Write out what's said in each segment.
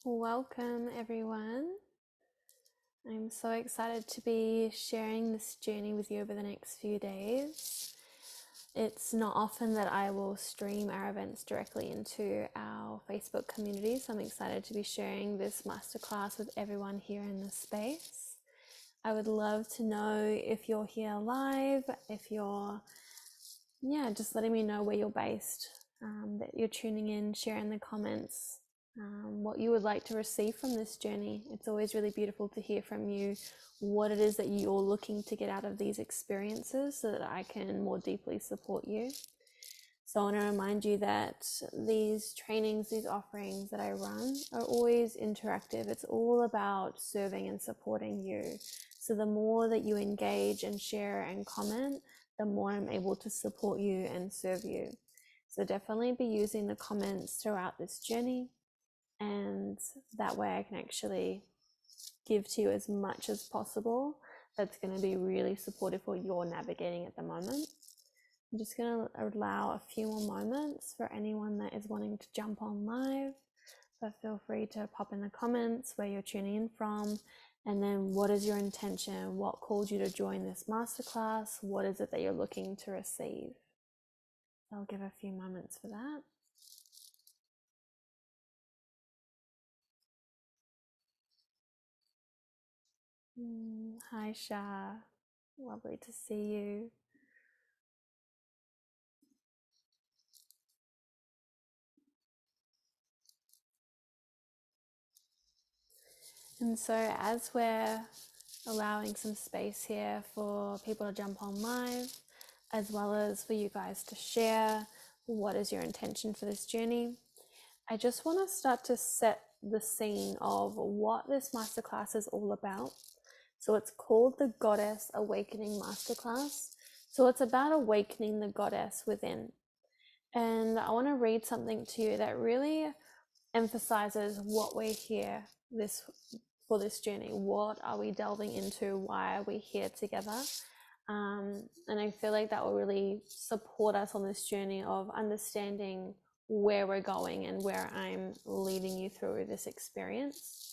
Welcome, everyone. I'm so excited to be sharing this journey with you over the next few days. It's not often that I will stream our events directly into our Facebook community, so I'm excited to be sharing this masterclass with everyone here in this space. I would love to know if you're here live, if you're, just letting me know where you're based, that you're tuning in, share in the comments what you would like to receive from this journey. It's always really beautiful to hear from you what it is that you're looking to get out of these experiences so that I can more deeply support you. So I want to remind you that these trainings, these offerings that I run are always interactive. It's all about serving and supporting you. So the more that you engage and share and comment, the more I'm able to support you and serve you. So definitely be using the comments throughout this journey, and that way I can actually give to you as much as possible that's going to be really supportive for your navigating at the moment. I'm just going to allow a few more moments for anyone that is wanting to jump on live, but feel free to pop in the comments where you're tuning in from, and then what is your intention, what called you to join this masterclass, what is it that you're looking to receive. I'll give a few moments for that. Hi Shah, lovely to see you. And so as we're allowing some space here for people to jump on live, as well as for you guys to share what is your intention for this journey, I just want to start to set the scene of what this masterclass is all about. So it's called the Goddess Awakening Masterclass. So it's about awakening the goddess within. And I want to read something to you that really emphasizes what we're here for this journey. What are we delving into? Why are we here together? And I feel like that will really support us on this journey of understanding where we're going and where I'm leading you through this experience.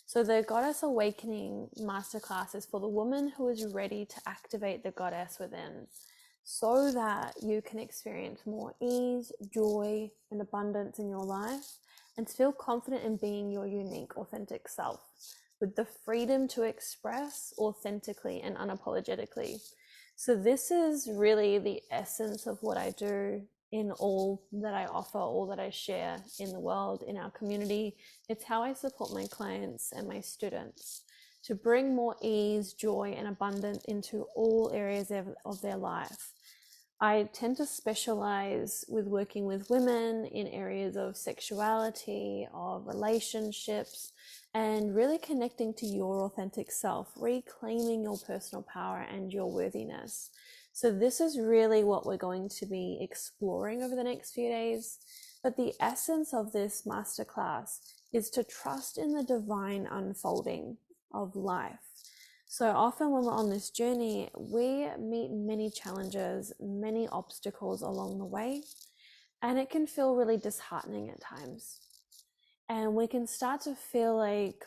So the Goddess Awakening Masterclass is for the woman who is ready to activate the goddess within, so that you can experience more ease, joy, and abundance in your life, and to feel confident in being your unique, authentic self, with the freedom to express authentically and unapologetically. So this is really the essence of what I do in all that I offer, all that I share in the world, in our community. It's how I support my clients and my students to bring more ease, joy, and abundance into all areas of their life. I tend to specialize with working with women in areas of sexuality, of relationships, and really connecting to your authentic self, reclaiming your personal power and your worthiness. So this is really what we're going to be exploring over the next few days. But the essence of this masterclass is to trust in the divine unfolding of life. So often when we're on this journey, we meet many challenges, many obstacles along the way, and it can feel really disheartening at times. And we can start to feel like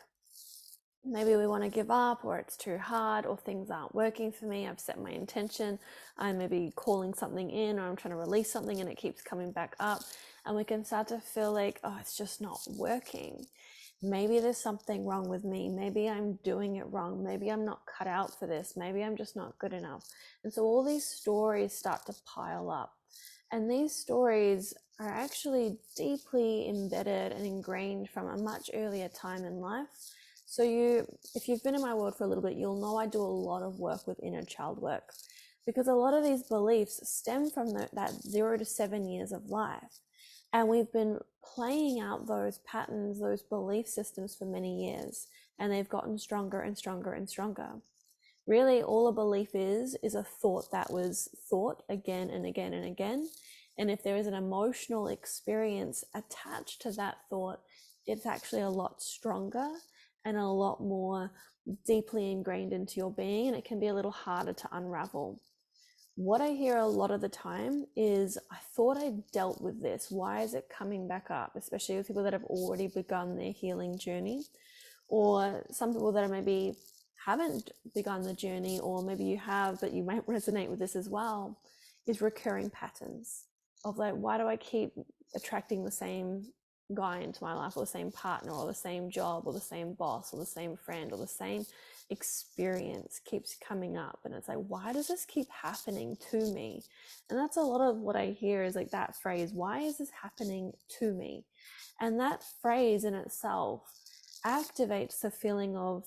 maybe we want to give up, or it's too hard, or things aren't working for me. I've set my intention, I'm maybe calling something in, or I'm trying to release something and it keeps coming back up. And we can start to feel like, oh, it's just not working. Maybe there's something wrong with me. Maybe I'm doing it wrong. Maybe I'm not cut out for this. Maybe I'm just not good enough. And so all these stories start to pile up. And these stories are actually deeply embedded and ingrained from a much earlier time in life. So if you've been in my world for a little bit, you'll know I do a lot of work with inner child work, because a lot of these beliefs stem from that 0 to 7 years of life. And we've been playing out those patterns, those belief systems for many years, and they've gotten stronger and stronger and stronger. Really, all a belief is a thought that was thought again and again and again. And if there is an emotional experience attached to that thought, it's actually a lot stronger and a lot more deeply ingrained into your being, and it can be a little harder to unravel. what I hear a lot of the time is, I thought I dealt with this. Why is it coming back up? Especially with people that have already begun their healing journey, or some people that are maybe haven't begun the journey, or maybe you have, but you might resonate with this as well, is recurring patterns of like, why do I keep attracting the same guy into my life, or the same partner, or the same job, or the same boss, or the same friend, or the same experience keeps coming up? And it's like, why does this keep happening to me? And that's a lot of what I hear, is like that phrase, why is this happening to me? And that phrase in itself activates the feeling of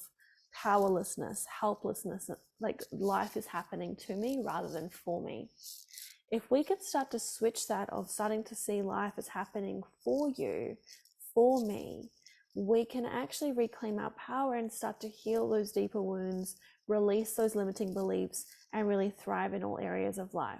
powerlessness, helplessness, like life is happening to me rather than for me. If we could start to switch that, of starting to see life as happening for you, for me, we can actually reclaim our power and start to heal those deeper wounds, release those limiting beliefs, and really thrive in all areas of life.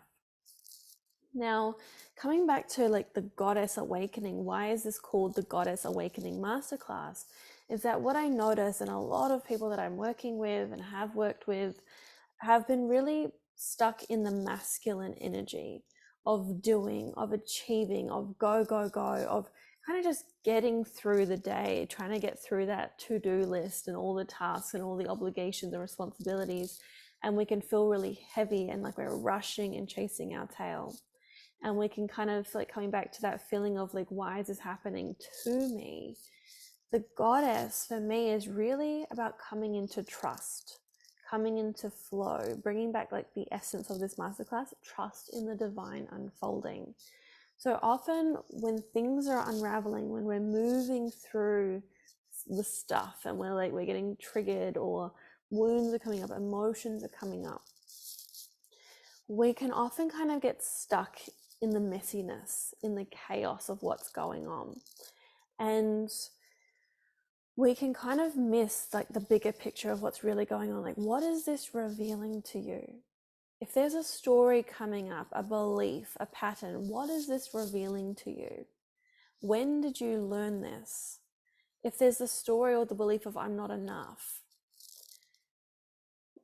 Now, coming back to like the Goddess Awakening, why is this called the Goddess Awakening Masterclass? Is that what I notice, and a lot of people that I'm working with and have worked with have been really stuck in the masculine energy of doing, of achieving, of go, go, go, of kind of just getting through the day, trying to get through that to-do list and all the tasks and all the obligations and responsibilities. And we can feel really heavy and like we're rushing and chasing our tail. And we can kind of like coming back to that feeling of like, why is this happening to me? The goddess for me is really about coming into trust, coming into flow, bringing back like the essence of this masterclass, trust in the divine unfolding. So often when things are unraveling, when we're moving through the stuff and we're getting triggered, or wounds are coming up, emotions are coming up, we can often kind of get stuck in the messiness, in the chaos of what's going on. And we can kind of miss like the bigger picture of what's really going on. Like, what is this revealing to you? If there's a story coming up, a belief, a pattern, what is this revealing to you? When did you learn this? If there's the story or the belief of I'm not enough,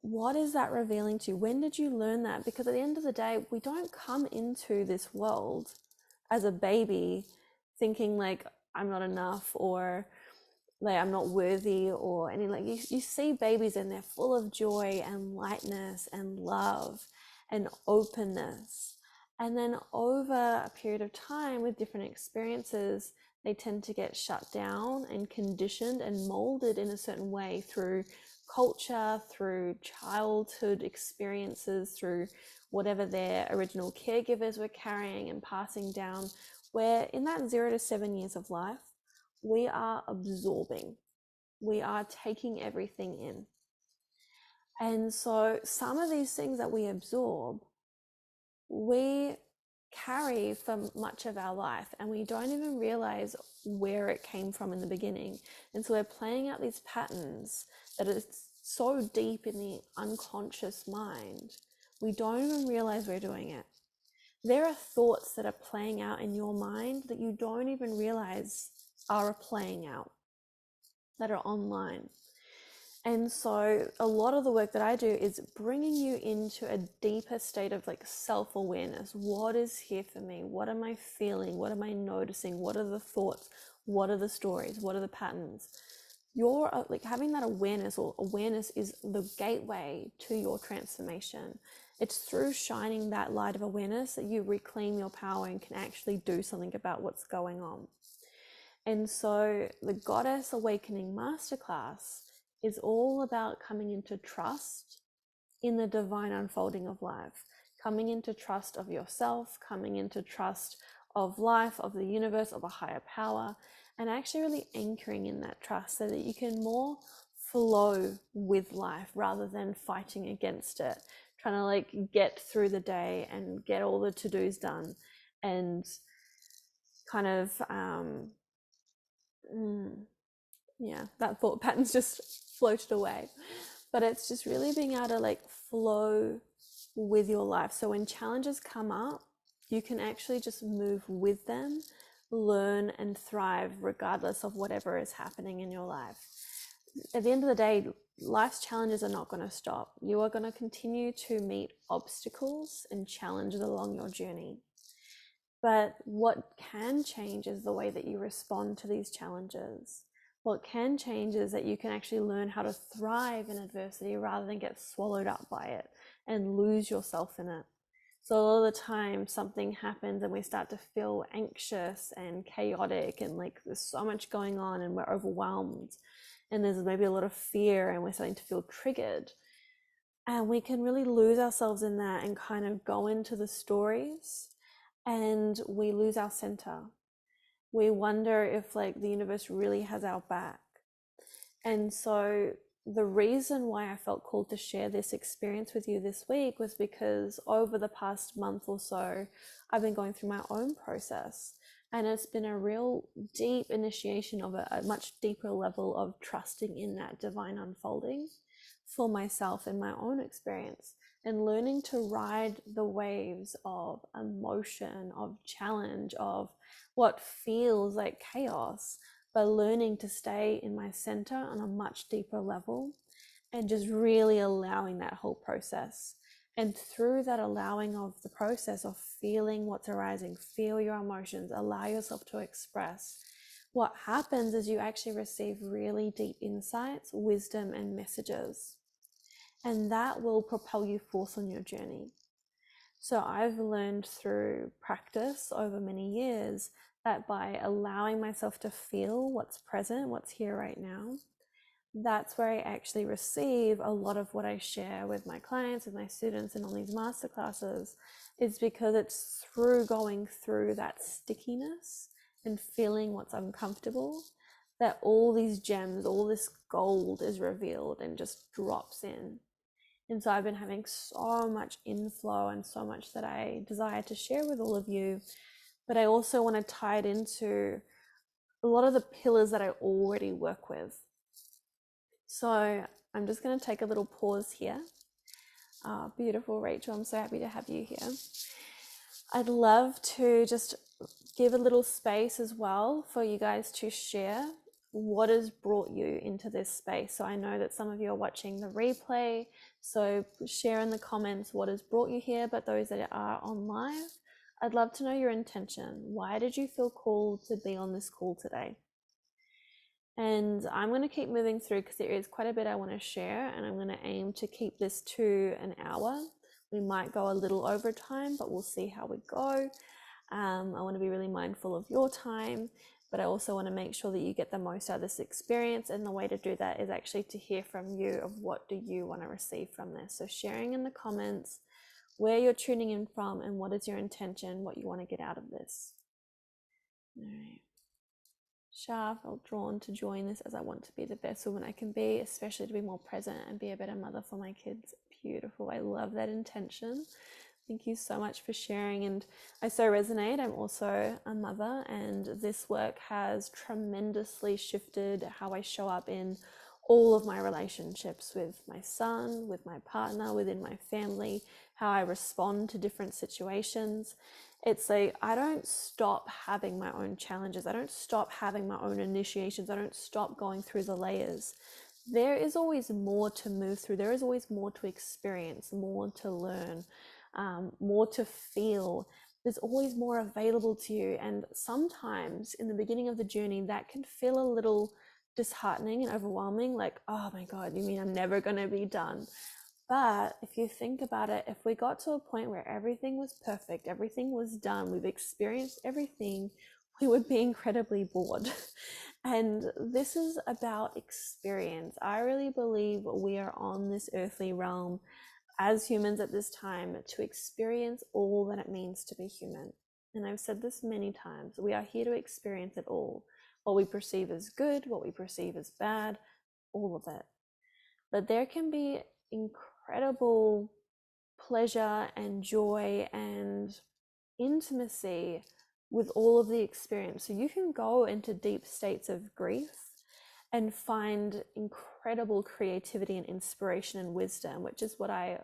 what is that revealing to you? When did you learn that? Because at the end of the day, we don't come into this world as a baby thinking like I'm not enough, or like I'm not worthy, or any, like you see babies and they're full of joy and lightness and love and openness. And then over a period of time with different experiences, they tend to get shut down and conditioned and molded in a certain way through culture, through childhood experiences, through whatever their original caregivers were carrying and passing down, where in that 0 to 7 years of life, we are absorbing, we are taking everything in. And so some of these things that we absorb, we carry for much of our life, and we don't even realize where it came from in the beginning. And so we're playing out these patterns that are so deep in the unconscious mind, we don't even realize we're doing it. There are thoughts that are playing out in your mind that you don't even realize are playing out, that are online. And so a lot of the work that I do is bringing you into a deeper state of like self-awareness. What is here for me? What am I feeling? What am I noticing? What are the thoughts? What are the stories? What are the patterns? You're like having that awareness, or awareness is the gateway to your transformation. It's through shining that light of awareness that you reclaim your power and can actually do something about what's going on. And so the Goddess Awakening Masterclass is all about coming into trust in the divine unfolding of life, coming into trust of yourself, coming into trust of life, of the universe, of a higher power, and actually really anchoring in that trust so that you can more flow with life rather than fighting against it, trying to like get through the day and get all the to-dos done and kind of that thought pattern's just floated away. But it's just really being able to like flow with your life. So when challenges come up, you can actually just move with them, learn and thrive regardless of whatever is happening in your life. at the end of the day, life's challenges are not going to stop. You are going to continue to meet obstacles and challenges along your journey. But what can change is the way that you respond to these challenges. What can change is that you can actually learn how to thrive in adversity rather than get swallowed up by it and lose yourself in it. So a lot of the time something happens and we start to feel anxious and chaotic and like there's so much going on and we're overwhelmed and there's maybe a lot of fear and we're starting to feel triggered. And we can really lose ourselves in that and kind of go into the stories and we lose our center. We wonder if like the universe really has our back. And so the reason why I felt called to share this experience with you this week was because over the past month or so, I've been going through my own process. And it's been a real deep initiation of a much deeper level of trusting in that divine unfolding for myself in my own experience and learning to ride the waves of emotion, of challenge, of what feels like chaos, but learning to stay in my center on a much deeper level and just really allowing that whole process. And through that allowing of the process of feeling what's arising, feel your emotions, allow yourself to express, what happens is you actually receive really deep insights, wisdom, and messages. And that will propel you forth on your journey. So I've learned through practice over many years that by allowing myself to feel what's present, what's here right now, that's where I actually receive a lot of what I share with my clients, with my students, and on these masterclasses, is because it's through going through that stickiness and feeling what's uncomfortable that all these gems, all this gold is revealed and just drops in. And so I've been having so much inflow and so much that I desire to share with all of you. But I also want to tie it into a lot of the pillars that I already work with. So I'm just going to take a little pause here. Beautiful Rachel, I'm so happy to have you here. I'd love to just give a little space as well for you guys to share what has brought you into this space. So I know that some of you are watching the replay, so share in the comments what has brought you here, but those that are on live, I'd love to know your intention. Why did you feel called to be on this call today? And I'm going to keep moving through because there is quite a bit I want to share, and I'm going to aim to keep this to an hour. We might go a little over time, but we'll see how we go. I want to be really mindful of your time, but I also want to make sure that you get the most out of this experience. And the way to do that is actually to hear from you of what do you want to receive from this. So sharing in the comments where you're tuning in from and what is your intention, what you want to get out of this. All right. Shah, felt drawn to join this as I want to be the best woman I can be, especially to be more present and be a better mother for my kids. Beautiful. I love that intention. Thank you so much for sharing. And I so resonate. I'm also a mother, and this work has tremendously shifted how I show up in all of my relationships with my son, with my partner, within my family, how I respond to different situations. It's like I don't stop having my own challenges. I don't stop having my own initiations. I don't stop going through the layers. There is always more to move through. There is always more to experience, more to learn, more to feel. There's always more available to you. And sometimes in the beginning of the journey, that can feel a little disheartening and overwhelming. Like, oh my God, you mean I'm never going to be done? But if you think about it, if we got to a point where everything was perfect, everything was done, we've experienced everything, we would be incredibly bored. And this is about experience. I really believe we are on this earthly realm as humans at this time to experience all that it means to be human. And I've said this many times, we are here to experience it all. What we perceive as good, what we perceive as bad, all of it. But there can be incredible pleasure and joy and intimacy with all of the experience. So you can go into deep states of grief and find incredible creativity and inspiration and wisdom, which is what I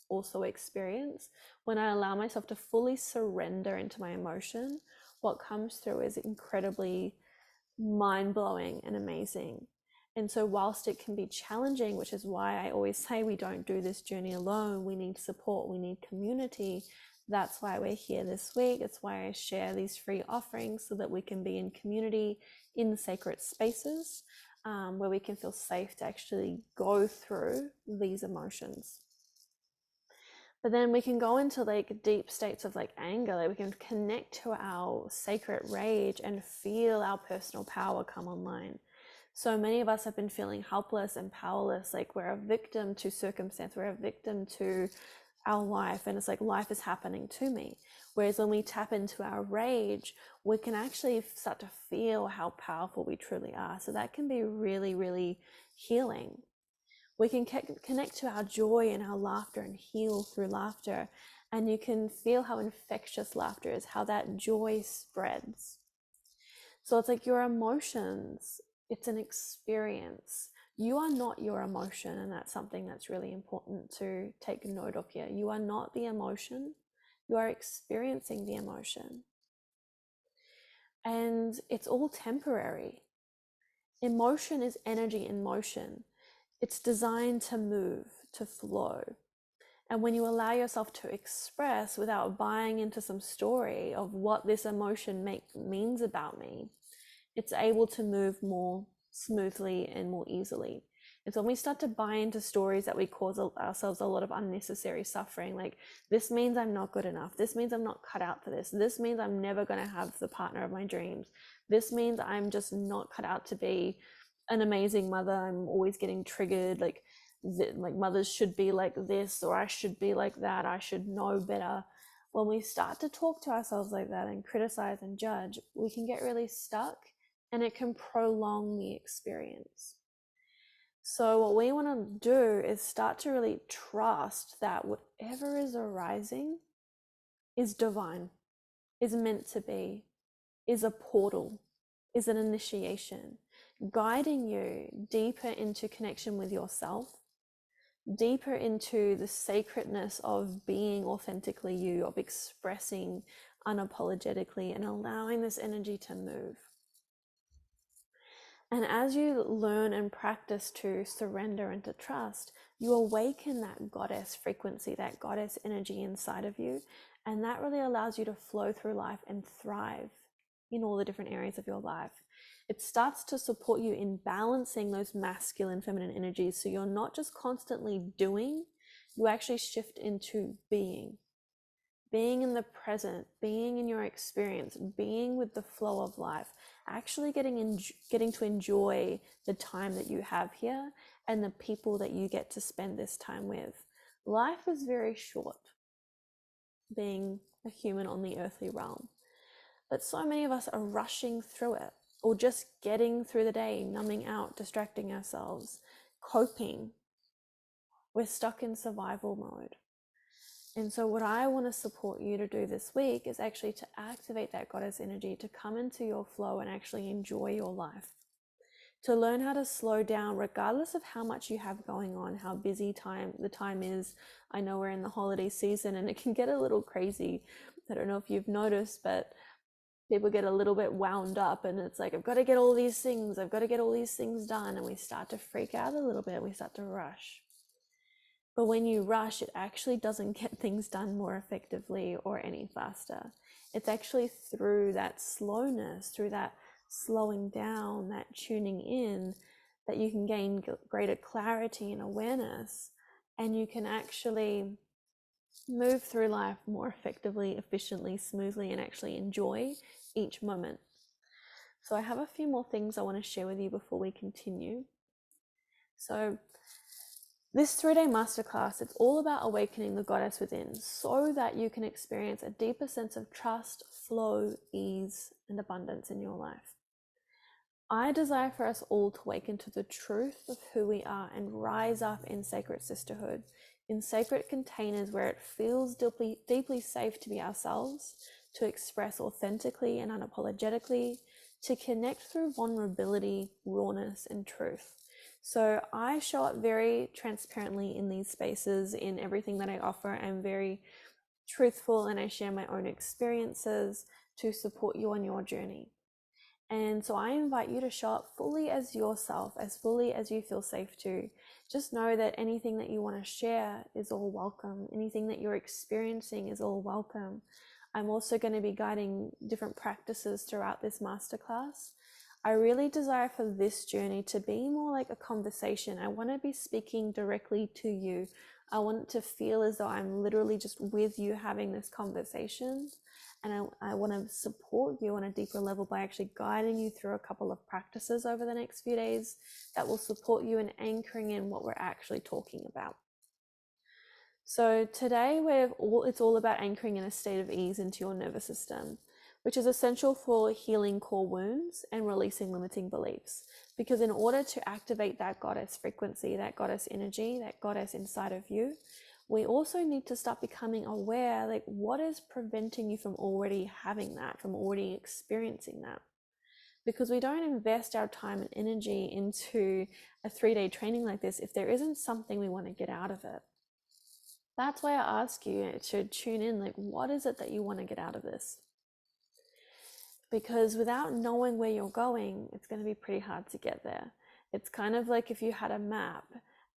also experience when I allow myself to fully surrender into my emotion. What comes through is incredibly mind-blowing and amazing. And so whilst it can be challenging, which is why I always say we don't do this journey alone, we need support, we need community. That's why we're here this week. It's why I share these free offerings, so that we can be in community, in sacred spaces, where we can feel safe to actually go through these emotions. But then we can go into like deep states of like anger, like we can connect to our sacred rage and feel our personal power come online. So many of us have been feeling helpless and powerless, like we're a victim to circumstance, we're a victim to our life, and it's like life is happening to me. Whereas when we tap into our rage, we can actually start to feel how powerful we truly are. So that can be really, really healing. We can connect to our joy and our laughter and heal through laughter. And you can feel how infectious laughter is, how that joy spreads. So it's like your emotions, it's an experience. You are not your emotion, and that's something that's really important to take note of here. You are not the emotion, you are experiencing the emotion. And it's all temporary. Emotion is energy in motion. It's designed to move, to flow. And when you allow yourself to express without buying into some story of what this emotion means about me, it's able to move more smoothly and more easily. It's when we start to buy into stories that we cause ourselves a lot of unnecessary suffering. Like, this means I'm not good enough. This means I'm not cut out for this. This means I'm never going to have the partner of my dreams. This means I'm just not cut out to be an amazing mother. I'm always getting triggered. Like mothers should be like this, or I should be like that. I should know better. When we start to talk to ourselves like that and criticize and judge, we can get really stuck, and it can prolong the experience. So what we want to do is start to really trust that whatever is arising is divine, is meant to be, is a portal, is an initiation, guiding you deeper into connection with yourself, deeper into the sacredness of being authentically you, of expressing unapologetically and allowing this energy to move. And as you learn and practice to surrender and to trust, you awaken that goddess frequency, that goddess energy inside of you. And that really allows you to flow through life and thrive in all the different areas of your life. It starts to support you in balancing those masculine, feminine energies. So you're not just constantly doing, you actually shift into being in the present, being in your experience, being with the flow of life, actually getting to enjoy the time that you have here and the people that you get to spend this time with. Life is very short, being a human on the earthly realm, but so many of us are rushing through it, or just getting through the day, numbing out, distracting ourselves, coping. We're stuck in survival mode. And so what I want to support you to do this week is actually to activate that goddess energy, to come into your flow and actually enjoy your life, to learn how to slow down regardless of how much you have going on, how busy the time is. I know we're in the holiday season and it can get a little crazy. I don't know if you've noticed, but people get a little bit wound up, and it's like, I've got to get all these things done, and we start to freak out a little bit. We start to rush. But when you rush, it actually doesn't get things done more effectively or any faster. It's actually through that slowness, through that slowing down, that tuning in, that you can gain greater clarity and awareness, and you can actually move through life more effectively, efficiently, smoothly, and actually enjoy each moment. So I have a few more things I want to share with you before we continue. So this 3-day masterclass, it's all about awakening the goddess within so that you can experience a deeper sense of trust, flow, ease, and abundance in your life. I desire for us all to awaken to the truth of who we are and rise up in sacred sisterhood, in sacred containers where it feels deeply, deeply safe to be ourselves, to express authentically and unapologetically, to connect through vulnerability, rawness, and truth. So I show up very transparently in these spaces. In everything that I offer, I'm very truthful, and I share my own experiences to support you on your journey. And so I invite you to show up fully as yourself, as fully as you feel safe to. Just know that anything that you want to share is all welcome. Anything that you're experiencing is all welcome. I'm also going to be guiding different practices throughout this masterclass. I really desire for this journey to be more like a conversation. I want to be speaking directly to you. I want it to feel as though I'm literally just with you having this conversation. And I want to support you on a deeper level by actually guiding you through a couple of practices over the next few days that will support you in anchoring in what we're actually talking about. So today it's all about anchoring in a state of ease into your nervous system, which is essential for healing core wounds and releasing limiting beliefs. Because in order to activate that goddess frequency, that goddess energy, that goddess inside of you, we also need to start becoming aware, like, what is preventing you from already having that, from already experiencing that? Because we don't invest our time and energy into a 3-day training like this if there isn't something we want to get out of it. That's why I ask you to tune in, like, what is it that you want to get out of this? Because without knowing where you're going, it's going to be pretty hard to get there. It's kind of like if you had a map,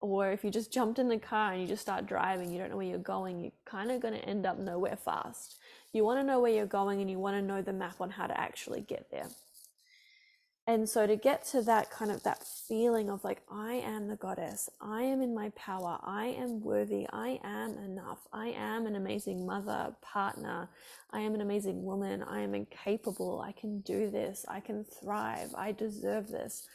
or if you just jumped in the car and you just start driving, you don't know where you're going, you're kind of going to end up nowhere fast. You want to know where you're going, and you want to know the map on how to actually get there. And so to get to that kind of that feeling of like, I am the goddess, I am in my power, I am worthy, I am enough, I am an amazing mother, partner, I am an amazing woman, I am incapable, I can do this, I can thrive, I deserve this.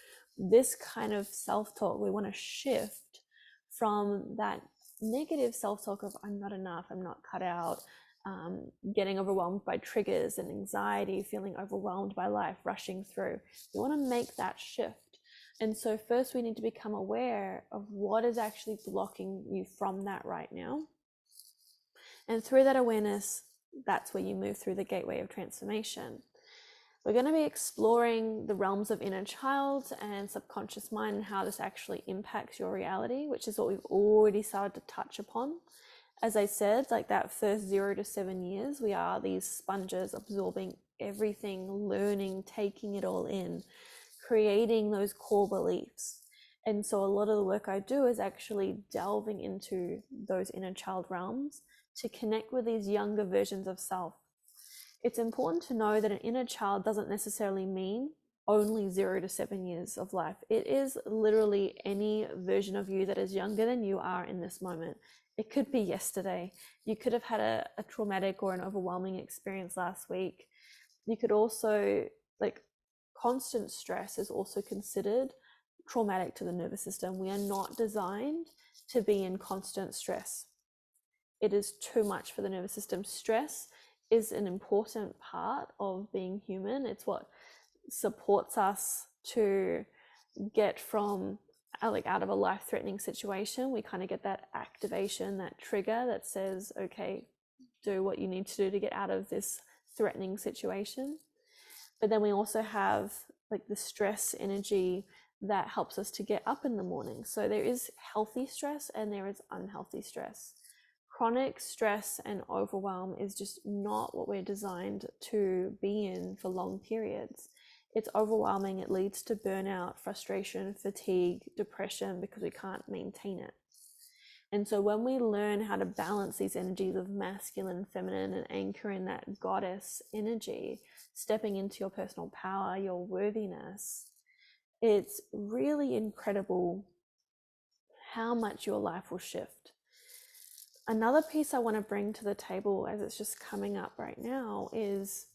This kind of self-talk, we want to shift from that negative self-talk of I'm not enough, I'm not cut out, getting overwhelmed by triggers and anxiety, feeling overwhelmed by life, rushing through. We want to make that shift. And so first we need to become aware of what is actually blocking you from that right now. And through that awareness, that's where you move through the gateway of transformation. We're going to be exploring the realms of inner child and subconscious mind and how this actually impacts your reality, which is what we've already started to touch upon. As I said, like that first 0 to 7 years, we are these sponges absorbing everything, learning, taking it all in, creating those core beliefs. And so a lot of the work I do is actually delving into those inner child realms to connect with these younger versions of self. It's important to know that an inner child doesn't necessarily mean only 0 to 7 years of life. It is literally any version of you that is younger than you are in this moment. It could be yesterday. You could have had a traumatic or an overwhelming experience last week. You could also, like, constant stress is also considered traumatic to the nervous system. We are not designed to be in constant stress. It is too much for the nervous system. Stress is an important part of being human. It's what supports us to get from like out of a life-threatening situation. We kind of get that activation, that trigger that says, okay, do what you need to do to get out of this threatening situation. But then we also have like the stress energy that helps us to get up in the morning. So there is healthy stress and there is unhealthy stress. Chronic stress and overwhelm is just not what we're designed to be in for long periods. It's overwhelming. It leads to burnout, frustration, fatigue, depression, because we can't maintain it. And so when we learn how to balance these energies of masculine, feminine, and anchor in that goddess energy, stepping into your personal power, your worthiness, it's really incredible how much your life will shift. Another piece I want to bring to the table, as it's just coming up right now, is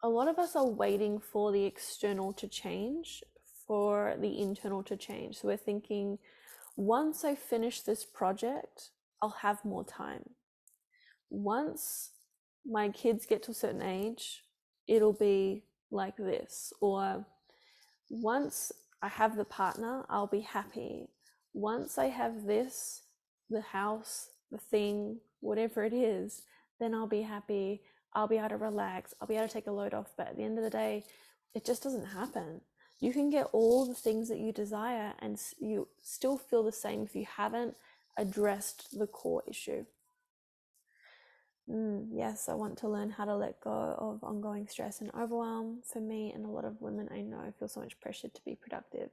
a lot of us are waiting for the external to change, for the internal to change. So we're thinking, once I finish this project, I'll have more time. Once my kids get to a certain age, it'll be like this. Or once I have the partner, I'll be happy. Once I have this, the house, the thing, whatever it is, then I'll be happy. I'll be able to relax. I'll be able to take a load off. But at the end of the day, it just doesn't happen. You can get all the things that you desire and you still feel the same if you haven't addressed the core issue. Yes, I want to learn how to let go of ongoing stress and overwhelm. For me and a lot of women I know feel so much pressure to be productive.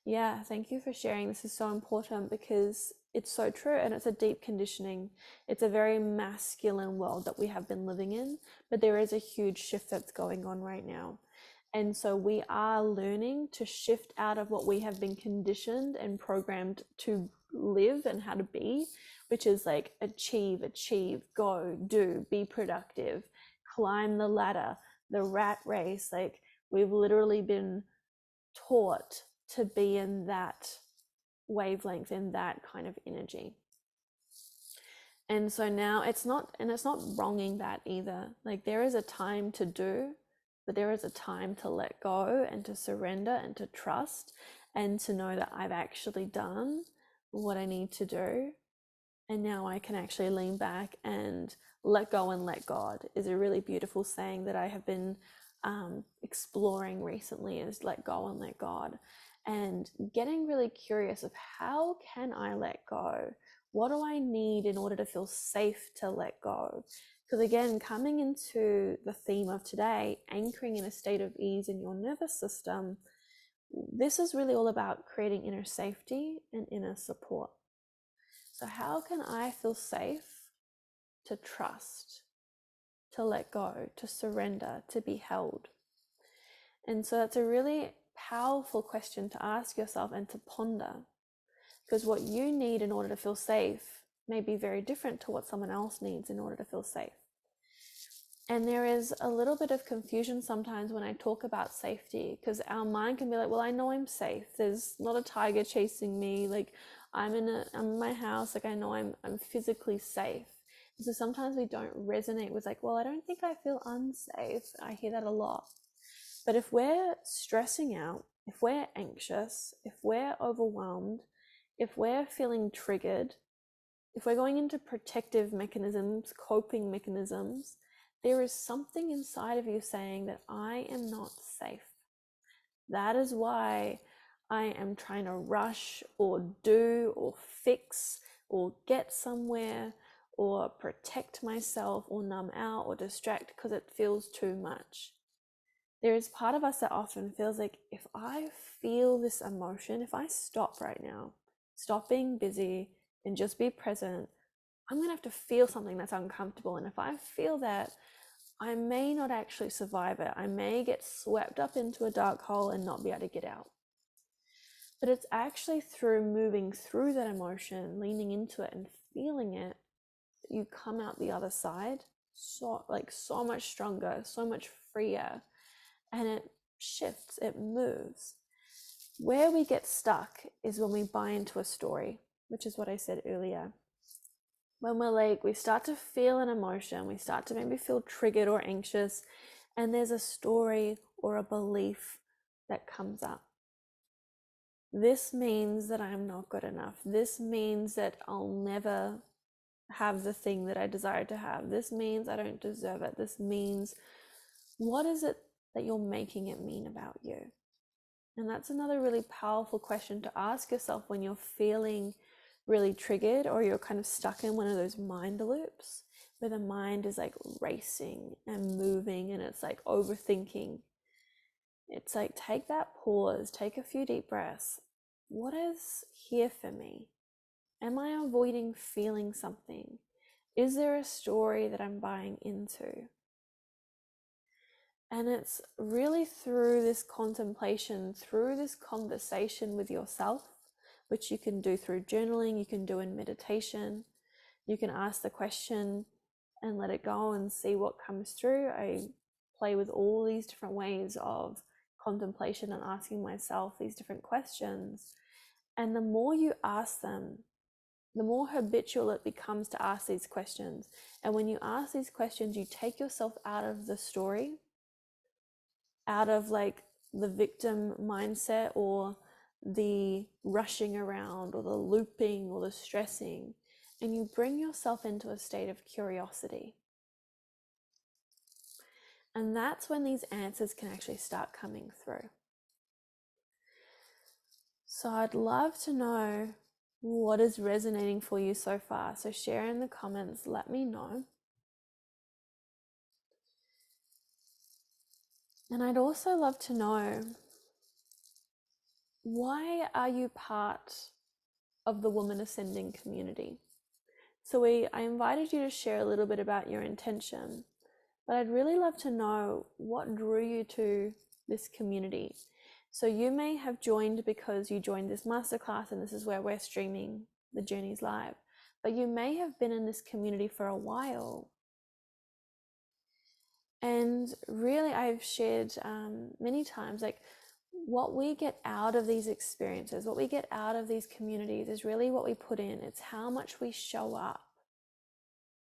Yeah, thank you for sharing. This is so important because it's so true and it's a deep conditioning. It's a very masculine world that we have been living in, but there is a huge shift that's going on right now. And so we are learning to shift out of what we have been conditioned and programmed to live and how to be, which is like achieve, go, do, be productive, climb the ladder, the rat race. Like we've literally been taught to be in that wavelength, in that kind of energy. And so now it's not wronging that either. Like there is a time to do, but there is a time to let go and to surrender and to trust and to know that I've actually done what I need to do. And now I can actually lean back and let go and let God is a really beautiful saying that I have been exploring recently, is let go and let God, and getting really curious of how can I let go? What do I need in order to feel safe to let go? Because again, coming into the theme of today, anchoring in a state of ease in your nervous system, this is really all about creating inner safety and inner support. So how can I feel safe to trust, to let go, to surrender, to be held? And so that's a really powerful question to ask yourself and to ponder, because what you need in order to feel safe may be very different to what someone else needs in order to feel safe. And there is a little bit of confusion sometimes when I talk about safety, because our mind can be like, well, I know I'm safe. There's not a tiger chasing me. Like I'm in my house. Like I know I'm physically safe. And so sometimes we don't resonate with like, well, I don't think I feel unsafe. I hear that a lot. But if we're stressing out, if we're anxious, if we're overwhelmed, if we're feeling triggered, if we're going into protective mechanisms, coping mechanisms, there is something inside of you saying that I am not safe. That is why I am trying to rush or do or fix or get somewhere or protect myself or numb out or distract because it feels too much. There is part of us that often feels like if I feel this emotion, if I stop right now, stop being busy and just be present, I'm going to have to feel something that's uncomfortable. And if I feel that, I may not actually survive it. I may get swept up into a dark hole and not be able to get out. But it's actually through moving through that emotion, leaning into it and feeling it, that you come out the other side so much stronger, so much freer, and it shifts, it moves. Where we get stuck is when we buy into a story, which is what I said earlier. When we're like, we start to feel an emotion, we start to maybe feel triggered or anxious, and there's a story or a belief that comes up. This means that I'm not good enough. This means that I'll never have the thing that I desire to have. This means I don't deserve it. This means, what is it that you're making it mean about you? And that's another really powerful question to ask yourself when you're feeling really triggered or you're kind of stuck in one of those mind loops where the mind is like racing and moving and it's like overthinking. It's like, take that pause, take a few deep breaths. What is here for me? Am I avoiding feeling something? Is there a story that I'm buying into? And it's really through this contemplation, through this conversation with yourself, which you can do through journaling, you can do in meditation. You can ask the question and let it go and see what comes through. I play with all these different ways of contemplation and asking myself these different questions. And the more you ask them, the more habitual it becomes to ask these questions. And when you ask these questions, you take yourself out of the story, out of like the victim mindset or the rushing around or the looping or the stressing, and you bring yourself into a state of curiosity. And that's when these answers can actually start coming through. So I'd love to know what is resonating for you so far. So share in the comments, let me know. And I'd also love to know, why are you part of the Woman Ascending community? So I invited you to share a little bit about your intention, but I'd really love to know what drew you to this community. So you may have joined because you joined this masterclass and this is where we're streaming the journeys live, but you may have been in this community for a while. And really, I've shared many times, like, what we get out of these experiences, what we get out of these communities is really what we put in. It's how much we show up.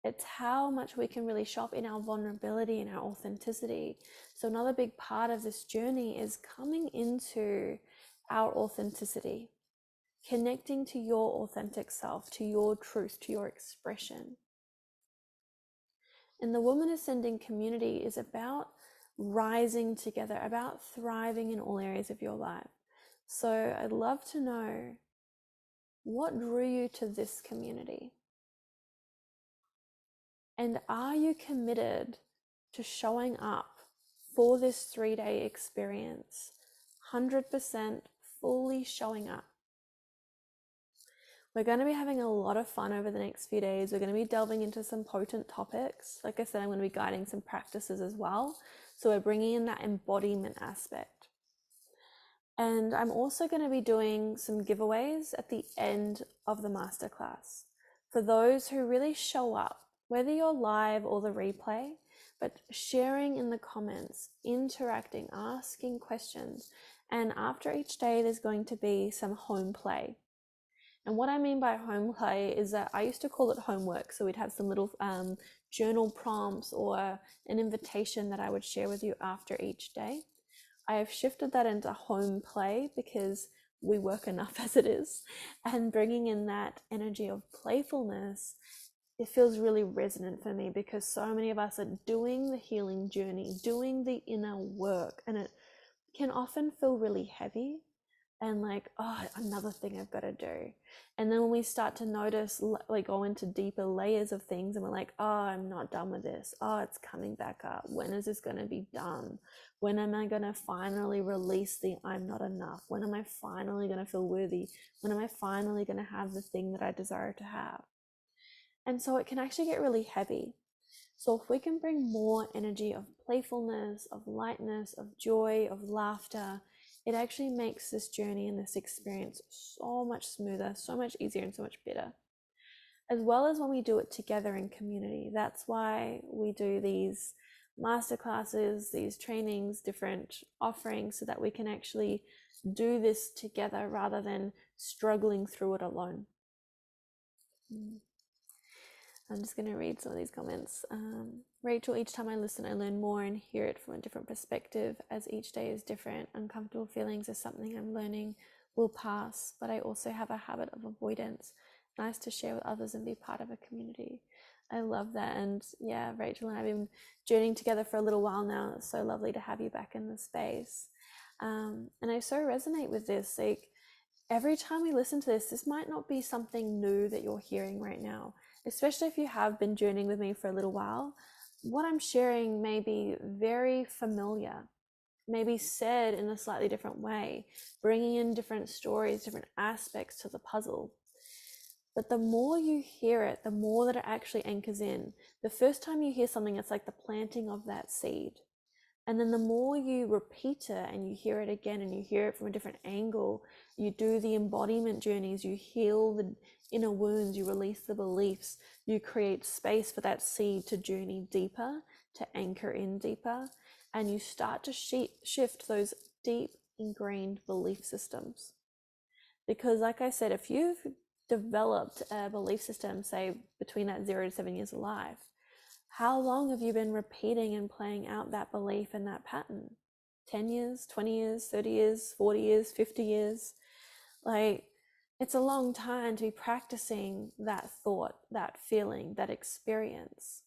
It's how much we can really show up in our vulnerability and our authenticity. So another big part of this journey is coming into our authenticity, connecting to your authentic self, to your truth, to your expression. And the Woman Ascending community is about rising together, about thriving in all areas of your life. So I'd love to know, what drew you to this community? And are you committed to showing up for this 3-day experience? 100% fully showing up. We're going to be having a lot of fun over the next few days. We're going to be delving into some potent topics. Like I said, I'm going to be guiding some practices as well. So we're bringing in that embodiment aspect. And I'm also going to be doing some giveaways at the end of the masterclass for those who really show up, whether you're live or the replay, but sharing in the comments, interacting, asking questions. And after each day, there's going to be some home play. And what I mean by home play is that I used to call it homework. So we'd have some little journal prompts or an invitation that I would share with you after each day. I have shifted that into home play because we work enough as it is, and bringing in that energy of playfulness, it feels really resonant for me because so many of us are doing the healing journey, doing the inner work, and it can often feel really heavy and like, oh, another thing I've got to do. And then when we start to notice, like, go into deeper layers of things, and we're like, oh, I'm not done with this. Oh, it's coming back up. When is this going to be done? When am I going to finally release the I'm not enough? When am I finally going to feel worthy? When am I finally going to have the thing that I desire to have? And so it can actually get really heavy. So if we can bring more energy of playfulness, of lightness, of joy, of laughter, it actually makes this journey and this experience so much smoother, so much easier, and so much better. As well as when we do it together in community. That's why we do these masterclasses, these trainings, different offerings, so that we can actually do this together rather than struggling through it alone. I'm just going to read some of these comments. Rachel, each time I listen, I learn more and hear it from a different perspective, as each day is different. Uncomfortable feelings are something I'm learning will pass, but I also have a habit of avoidance. Nice to share with others and be part of a community. I love that. And yeah, Rachel and I have been journeying together for a little while now. It's so lovely to have you back in the space. And I so resonate with this. Like, every time we listen to this might not be something new that you're hearing right now, especially if you have been journeying with me for a little while. What I'm sharing may be very familiar, maybe said in a slightly different way, bringing in different stories, different aspects to the puzzle. But the more you hear it, the more that it actually anchors in. The first time you hear something, it's like the planting of that seed. And then the more you repeat it and you hear it again and you hear it from a different angle, you do the embodiment journeys, you heal the inner wounds, you release the beliefs, you create space for that seed to journey deeper, to anchor in deeper, and you start to shift those deep ingrained belief systems. Because like I said, if you've developed a belief system, say between that 0 to 7 years of life, how long have you been repeating and playing out that belief and that pattern? 10 years, 20 years, 30 years, 40 years, 50 years? Like, it's a long time to be practicing that thought, that feeling, that experience.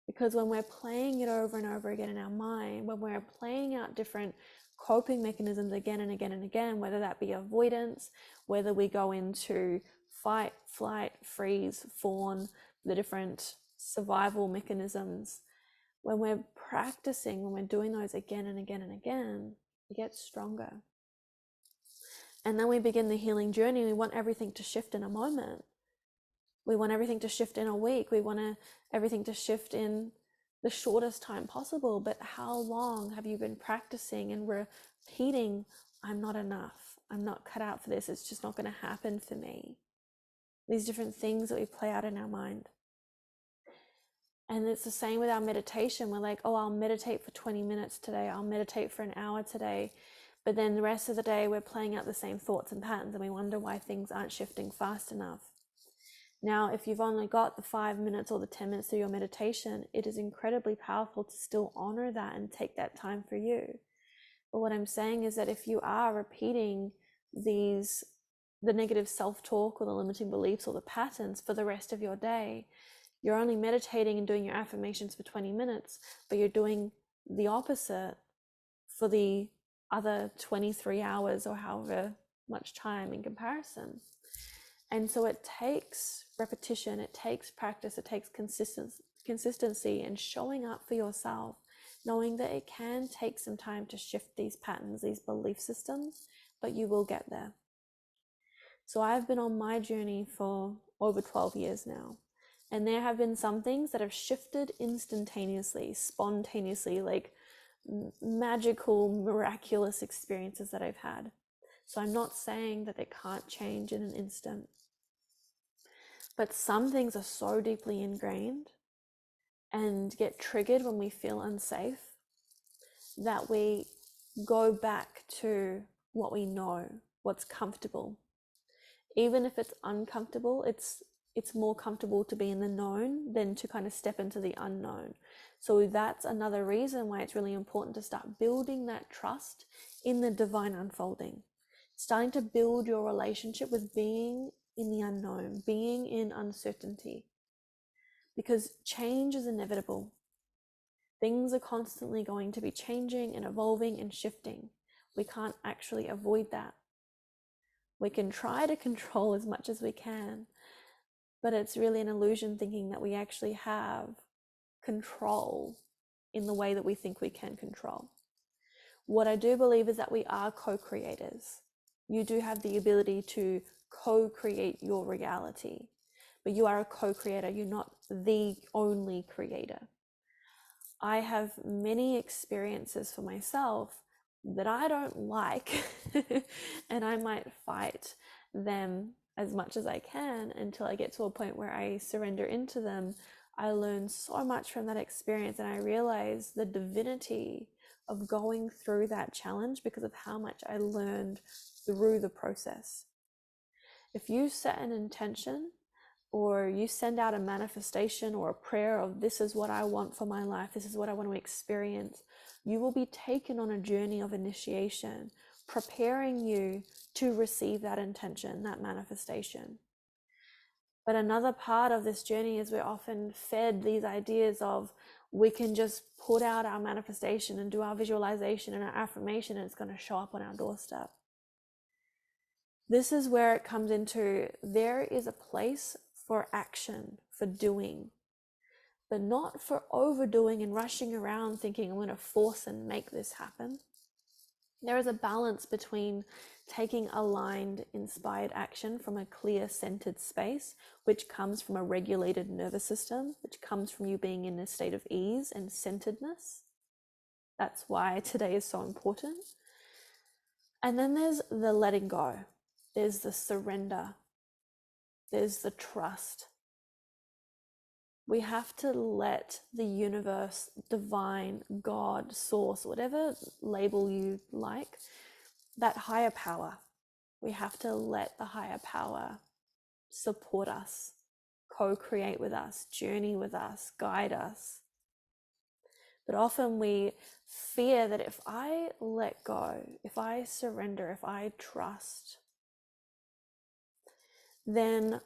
Because when we're playing it over and over again in our mind, when we're playing out different coping mechanisms again and again and again, whether that be avoidance, whether we go into fight, flight, freeze, fawn, the different survival mechanisms, When we're practicing, when we're doing those again and again and again, it gets stronger. And then we begin the healing journey. We want everything to shift in a moment. We want everything to shift in a week. We want everything to shift in the shortest time possible. But how long have you been practicing and repeating, I'm not enough, I'm not cut out for this, it's just not going to happen for me? These different things that we play out in our mind. And it's the same with our meditation. We're like, oh, I'll meditate for 20 minutes today, I'll meditate for an hour today. But then the rest of the day, we're playing out the same thoughts and patterns, and we wonder why things aren't shifting fast enough. Now, if you've only got the 5 minutes or the 10 minutes of your meditation, it is incredibly powerful to still honor that and take that time for you. But what I'm saying is that if you are repeating the negative self-talk or the limiting beliefs or the patterns for the rest of your day, you're only meditating and doing your affirmations for 20 minutes, but you're doing the opposite for the other 23 hours or however much time in comparison. And so it takes repetition, it takes practice, it takes consistency and showing up for yourself, knowing that it can take some time to shift these patterns, these belief systems, but you will get there. So I've been on my journey for over 12 years now. And there have been some things that have shifted instantaneously, spontaneously, like magical, miraculous experiences that I've had. So I'm not saying that they can't change in an instant. But some things are so deeply ingrained and get triggered when we feel unsafe that we go back to what we know, what's comfortable. Even if it's uncomfortable, it's more comfortable to be in the known than to kind of step into the unknown. So that's another reason why it's really important to start building that trust in the divine unfolding. Starting to build your relationship with being in the unknown, being in uncertainty. Because change is inevitable. Things are constantly going to be changing and evolving and shifting. We can't actually avoid that. We can try to control as much as we can, but it's really an illusion thinking that we actually have control in the way that we think we can control. What I do believe is that we are co-creators. You do have the ability to co-create your reality, but you are a co-creator. You're not the only creator. I have many experiences for myself that I don't like and I might fight them as much as I can until I get to a point where I surrender into them. I learn so much from that experience, and I realize the divinity of going through that challenge because of how much I learned through the process. If you set an intention or you send out a manifestation or a prayer of this is what I want for my life, this is what I want to experience, you will be taken on a journey of initiation, preparing you to receive that intention, that manifestation. But another part of this journey is we're often fed these ideas of we can just put out our manifestation and do our visualization and our affirmation and it's going to show up on our doorstep. This is where it comes into, there is a place for action, for doing, but not for overdoing and rushing around thinking I'm going to force and make this happen. There is a balance between taking aligned, inspired action from a clear, centered space, which comes from a regulated nervous system, which comes from you being in a state of ease and centeredness. That's why today is so important. And then there's the letting go. There's the surrender. There's the trust. We have to let the universe, divine, God, source, whatever label you like, that higher power, we have to let the higher power support us, co-create with us, journey with us, guide us. But often we fear that if I let go, if I surrender, if I trust, then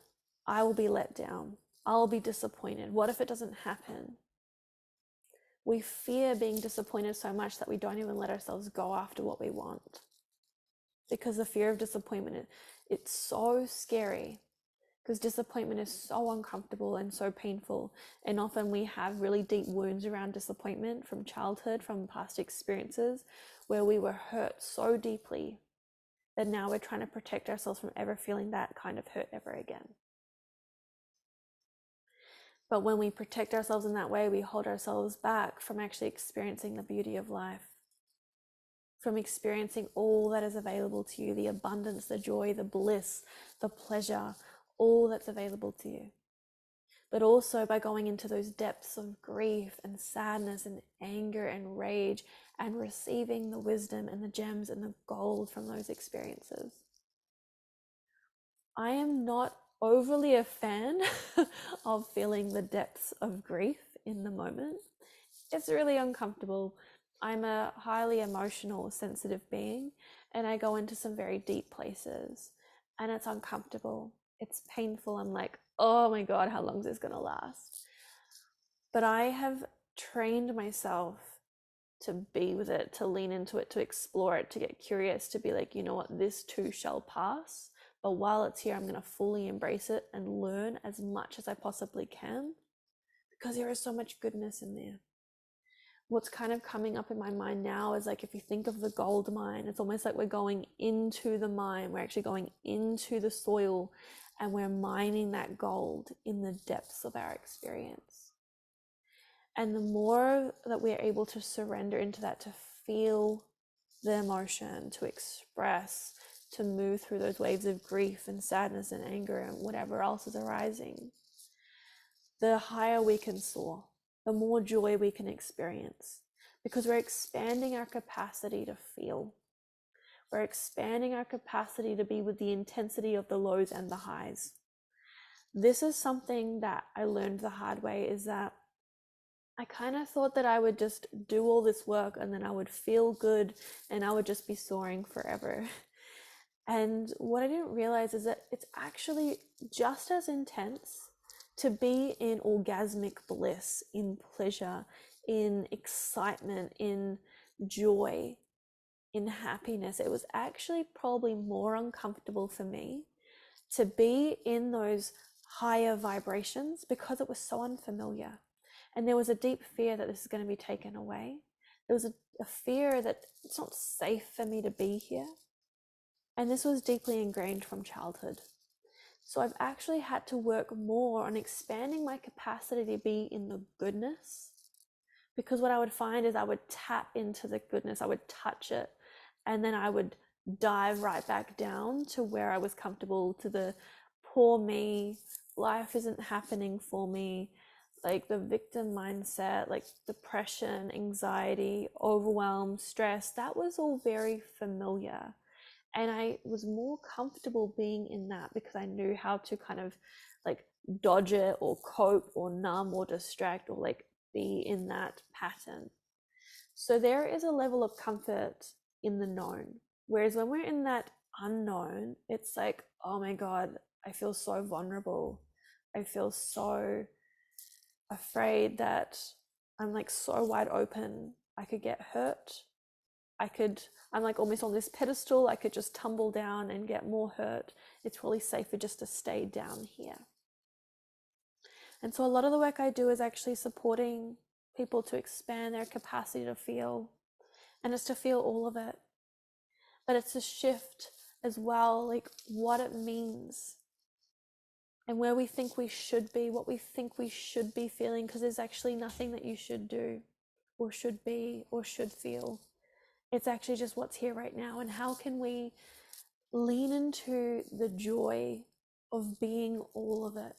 I will be let down. I'll be disappointed. What if it doesn't happen? We fear being disappointed so much that we don't even let ourselves go after what we want. Because the fear of disappointment, it's so scary. because disappointment is so uncomfortable and so painful. And often we have really deep wounds around disappointment from childhood, from past experiences where we were hurt so deeply that now we're trying to protect ourselves from ever feeling that kind of hurt ever again. But when we protect ourselves in that way, we hold ourselves back from actually experiencing the beauty of life, from experiencing all that is available to you, the abundance, the joy, the bliss, the pleasure, all that's available to you. But also by going into those depths of grief and sadness and anger and rage and receiving the wisdom and the gems and the gold from those experiences. I am not overly a fan of feeling the depths of grief in the moment. It's really uncomfortable. I'm a highly emotional, sensitive being, and I go into some very deep places, and it's uncomfortable. It's painful. I'm like, oh my God, how long is this gonna last? But I have trained myself to be with it, to lean into it, to explore it, to get curious, to be like, you know what, this too shall pass. But while it's here, I'm going to fully embrace it and learn as much as I possibly can, because there is so much goodness in there. What's kind of coming up in my mind now is like, if you think of the gold mine, it's almost like we're going into the mine. We're actually going into the soil and we're mining that gold in the depths of our experience. And the more that we're able to surrender into that, to feel the emotion, to express, to move through those waves of grief and sadness and anger and whatever else is arising, the higher we can soar, the more joy we can experience, because we're expanding our capacity to feel. We're expanding our capacity to be with the intensity of the lows and the highs. This is something that I learned the hard way, is that I kind of thought that I would just do all this work and then I would feel good and I would just be soaring forever. And what I didn't realize is that it's actually just as intense to be in orgasmic bliss, in pleasure, in excitement, in joy, in happiness. It was actually probably more uncomfortable for me to be in those higher vibrations because it was so unfamiliar. And there was a deep fear that this is going to be taken away. There was a fear that it's not safe for me to be here. And this was deeply ingrained from childhood. So I've actually had to work more on expanding my capacity to be in the goodness, because what I would find is I would tap into the goodness, I would touch it, and then I would dive right back down to where I was comfortable, to the poor me, life isn't happening for me, like the victim mindset, like depression, anxiety, overwhelm, stress. That was all very familiar. And I was more comfortable being in that because I knew how to kind of like dodge it or cope or numb or distract or like be in that pattern. So there is a level of comfort in the known. Whereas when we're in that unknown, it's like, oh my God, I feel so vulnerable. I feel so afraid that I'm like so wide open. I could get hurt. I'm like almost on this pedestal. I could just tumble down and get more hurt. It's really safer just to stay down here. And so a lot of the work I do is actually supporting people to expand their capacity to feel, and it's to feel all of it. But it's a shift as well, like what it means and where we think we should be, what we think we should be feeling, because there's actually nothing that you should do or should be or should feel. It's actually just what's here right now. And how can we lean into the joy of being all of it?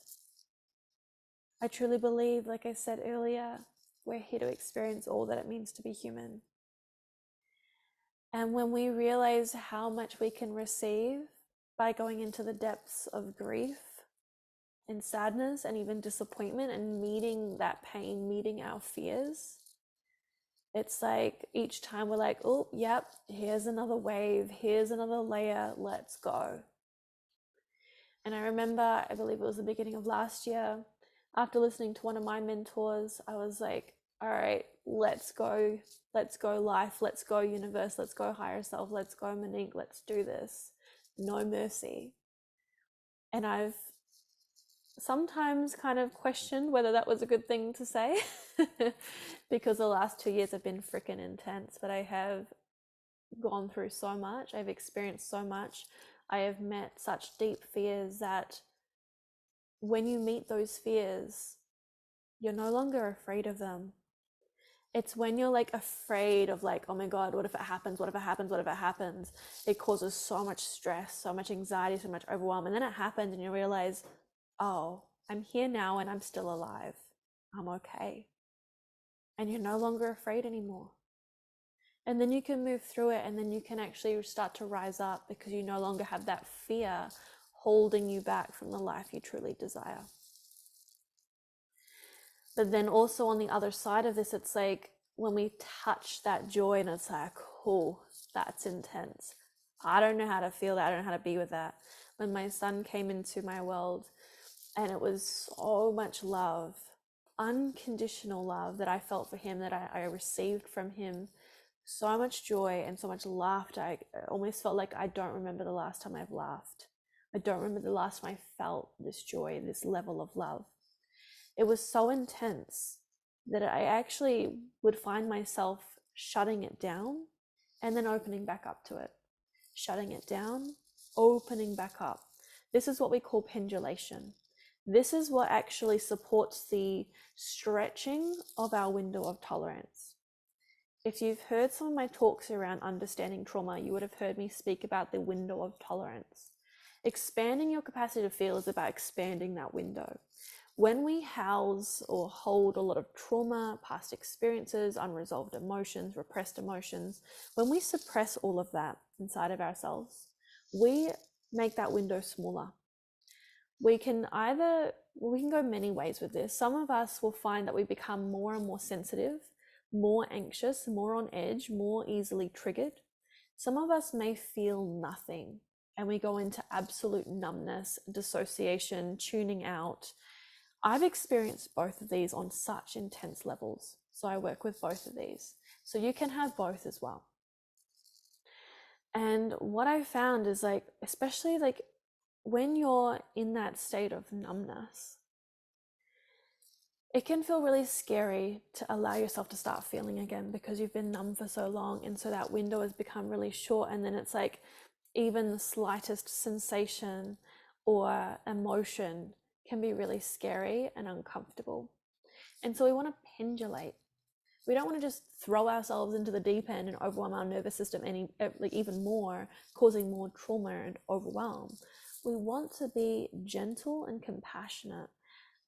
I truly believe, like I said earlier, we're here to experience all that it means to be human. And when we realize how much we can receive by going into the depths of grief and sadness and even disappointment and meeting that pain, meeting our fears, it's like each time we're like, oh, yep, here's another wave, here's another layer, let's go. And I remember, I believe it was the beginning of last year, after listening to one of my mentors, I was like, all right, let's go life, let's go universe, let's go higher self, let's go Monique, let's do this. No mercy. And I've sometimes kind of questioned whether that was a good thing to say because the last 2 years have been freaking intense, but I have gone through so much. I've experienced so much. I have met such deep fears that when you meet those fears, you're no longer afraid of them. It's when you're like afraid of like, oh my God, what if it happens? What if it happens? What if it happens? It causes so much stress, so much anxiety, so much overwhelm. And then it happens and you realize, oh, I'm here now and I'm still alive. I'm okay. And you're no longer afraid anymore. And then you can move through it, and then you can actually start to rise up because you no longer have that fear holding you back from the life you truly desire. But then also on the other side of this, it's like when we touch that joy and it's like, oh, that's intense. I don't know how to feel that. I don't know how to be with that. When my son came into my world, and it was so much love, unconditional love that I felt for him, that I received from him, so much joy and so much laughter. I almost felt like I don't remember the last time I've laughed. I don't remember the last time I felt this joy, this level of love. It was so intense that I actually would find myself shutting it down and then opening back up to it. Shutting it down, opening back up. This is what we call pendulation. This is what actually supports the stretching of our window of tolerance. If you've heard some of my talks around understanding trauma, you would have heard me speak about the window of tolerance. Expanding your capacity to feel is about expanding that window. When we house or hold a lot of trauma, past experiences, unresolved emotions, repressed emotions, when we suppress all of that inside of ourselves, we make that window smaller. We can go many ways with this. Some of us will find that we become more and more sensitive, more anxious, more on edge, more easily triggered. Some of us may feel nothing and we go into absolute numbness, dissociation, tuning out. I've experienced both of these on such intense levels. So I work with both of these. So you can have both as well. And what I found is like, especially like when you're in that state of numbness, it can feel really scary to allow yourself to start feeling again because you've been numb for so long. And so that window has become really short. And then it's like even the slightest sensation or emotion can be really scary and uncomfortable. And so we want to pendulate. We don't want to just throw ourselves into the deep end and overwhelm our nervous system even more, causing more trauma and overwhelm. We want to be gentle and compassionate.